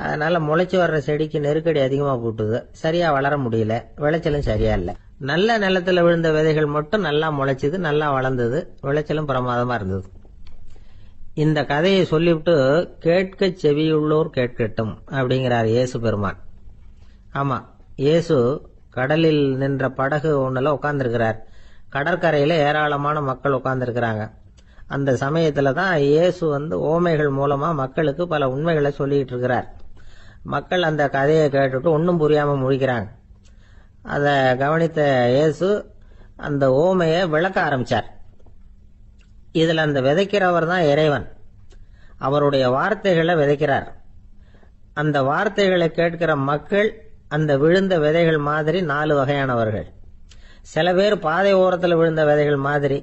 [SPEAKER 1] அதனால முளைச்சு வர்ற செடிக்கு நெருக்கடி அதிகமா போட்டுது, சரியா வளர முடியல, விளைச்சலும் சரியா இல்லை. நல்ல நிலத்துல விழுந்த விதைகள் மட்டும் நல்லா முளைச்சுது, நல்லா வளர்ந்தது, விளைச்சலும் பிரமாதமா இருந்தது. இந்த கதையை சொல்லிவிட்டு கேட்க செவியுள்ளோர் கேட்கட்டும் அப்படிங்கிறார் இயேசு பெருமான். ஆமா, இயேசு கடலில் நின்ற படகு ஒண்ணுல உட்கார்ந்துருக்கிறார். கடற்கரையில ஏராளமான மக்கள் உட்கார்ந்துருக்கிறாங்க. அந்த சமயத்துல தான் இயேசு ஓமைகள் மூலமா மக்களுக்கு பல உண்மைகளை சொல்லிட்டு இருக்கிறார். மக்கள் அந்த கதையை கேட்டுட்டு ஒன்னும் புரியாம முழிக்கிறாங்க. அத கவனித்த இயேசு அந்த ஓமையை விளக்க ஆரம்பிச்சார். இதுல அந்த விதைக்கிறவர் தான் இறைவன். அவருடைய வார்த்தைகளை விதைக்கிறார். அந்த வார்த்தைகளை கேட்கிற மக்கள் அந்த விழுந்த விதைகள் மாதிரி 4 வகையானவர்கள். சில பேர் பாதை ஓரத்தில் விழுந்த விதைகள் மாதிரி.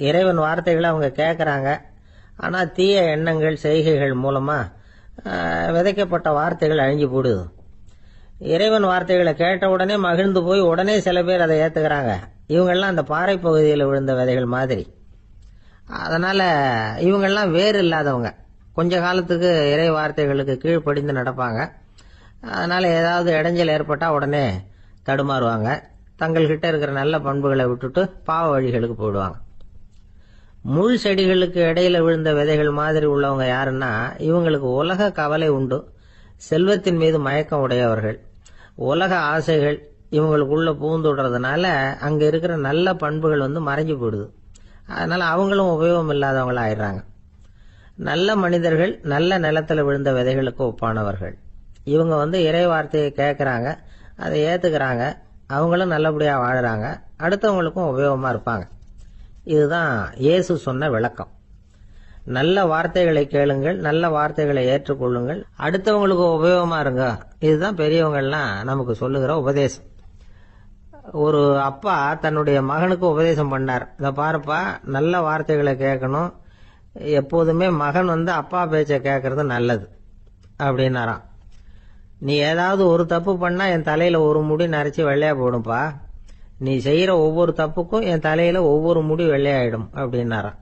[SPEAKER 1] இறைவன் வார்த்தைகளை அவங்க கேட்கறாங்க, ஆனா தீய எண்ணங்கள் செய்கைகள் மூலமா விதைக்கப்பட்ட வார்த்தைகள் அழிஞ்சு போடுது. இறைவன் வார்த்தைகளை கேட்ட உடனே மகிழ்ந்து போய் உடனே சில பேர் அதை ஏத்துக்கிறாங்க. இவங்கெல்லாம் அந்த பாறை பகுதியில் விழுந்த விதைகள் மாதிரி. அதனால இவங்கெல்லாம் வேறு இல்லாதவங்க. கொஞ்ச காலத்துக்கு இறை வார்த்தைகளுக்கு கீழ்ப்படிந்து நடப்பாங்க. அதனால ஏதாவது இடைஞ்சல் ஏற்பட்டா உடனே தடுமாறுவாங்க. தங்கள்கிட்ட இருக்கிற நல்ல பண்புகளை விட்டுட்டு பாவ வழிகளுக்கு போயிடுவாங்க. முள் செடிகளுக்கு இடையில விழுந்த விதைகள் மாதிரி உள்ளவங்க யாருன்னா, இவங்களுக்கு உலக கவலை உண்டு, செல்வத்தின் மீது மயக்கம் உடையவர்கள். உலக ஆசைகள் இவங்களுக்குள்ள பூந்துடுறதுனால அங்க இருக்கிற நல்ல பண்புகள் மறைஞ்சு போயிடுது. அதனால அவங்களும் உபயோகம் இல்லாதவங்களா ஆயிடுறாங்க. நல்ல மனிதர்கள் நல்ல நிலத்துல விழுந்த விதைகளுக்கு ஒப்பானவர்கள். இவங்க இறை வார்த்தையை கேட்கறாங்க, அதை ஏத்துக்கிறாங்க, அவங்களும் நல்லபடியா வாழறாங்க, அடுத்தவங்களுக்கும் உபயோகமா இருப்பாங்க. இதுதான் இயேசு சொன்ன விளக்கம். நல்ல வார்த்தைகளை கேளுங்கள், நல்ல வார்த்தைகளை ஏற்றுக்கொள்ளுங்கள், அடுத்தவங்களுக்கு உபயோகமா இருங்க. இதுதான் பெரியவங்கள்லாம் நமக்கு சொல்லுகிற உபதேசம். ஒரு அப்பா தன்னுடைய மகனுக்கு உபதேசம் பண்ணார். இத பாருப்பா, நல்ல வார்த்தைகளை கேட்கணும், எப்போதுமே மகன் அப்பா பேச்ச கேட்கறது நல்லது அப்படின்னாராம். நீ ஏதாவது ஒரு தப்பு பண்ணா என் தலையில ஒரு முடி நரைச்சி வெள்ளையா போடும்பா, நீ செய்யற ஒவ்வொரு தப்புக்கும் என் தலையில ஒவ்வொரு முடி வெள்ளையாயிடும் அப்படின்னாராம்.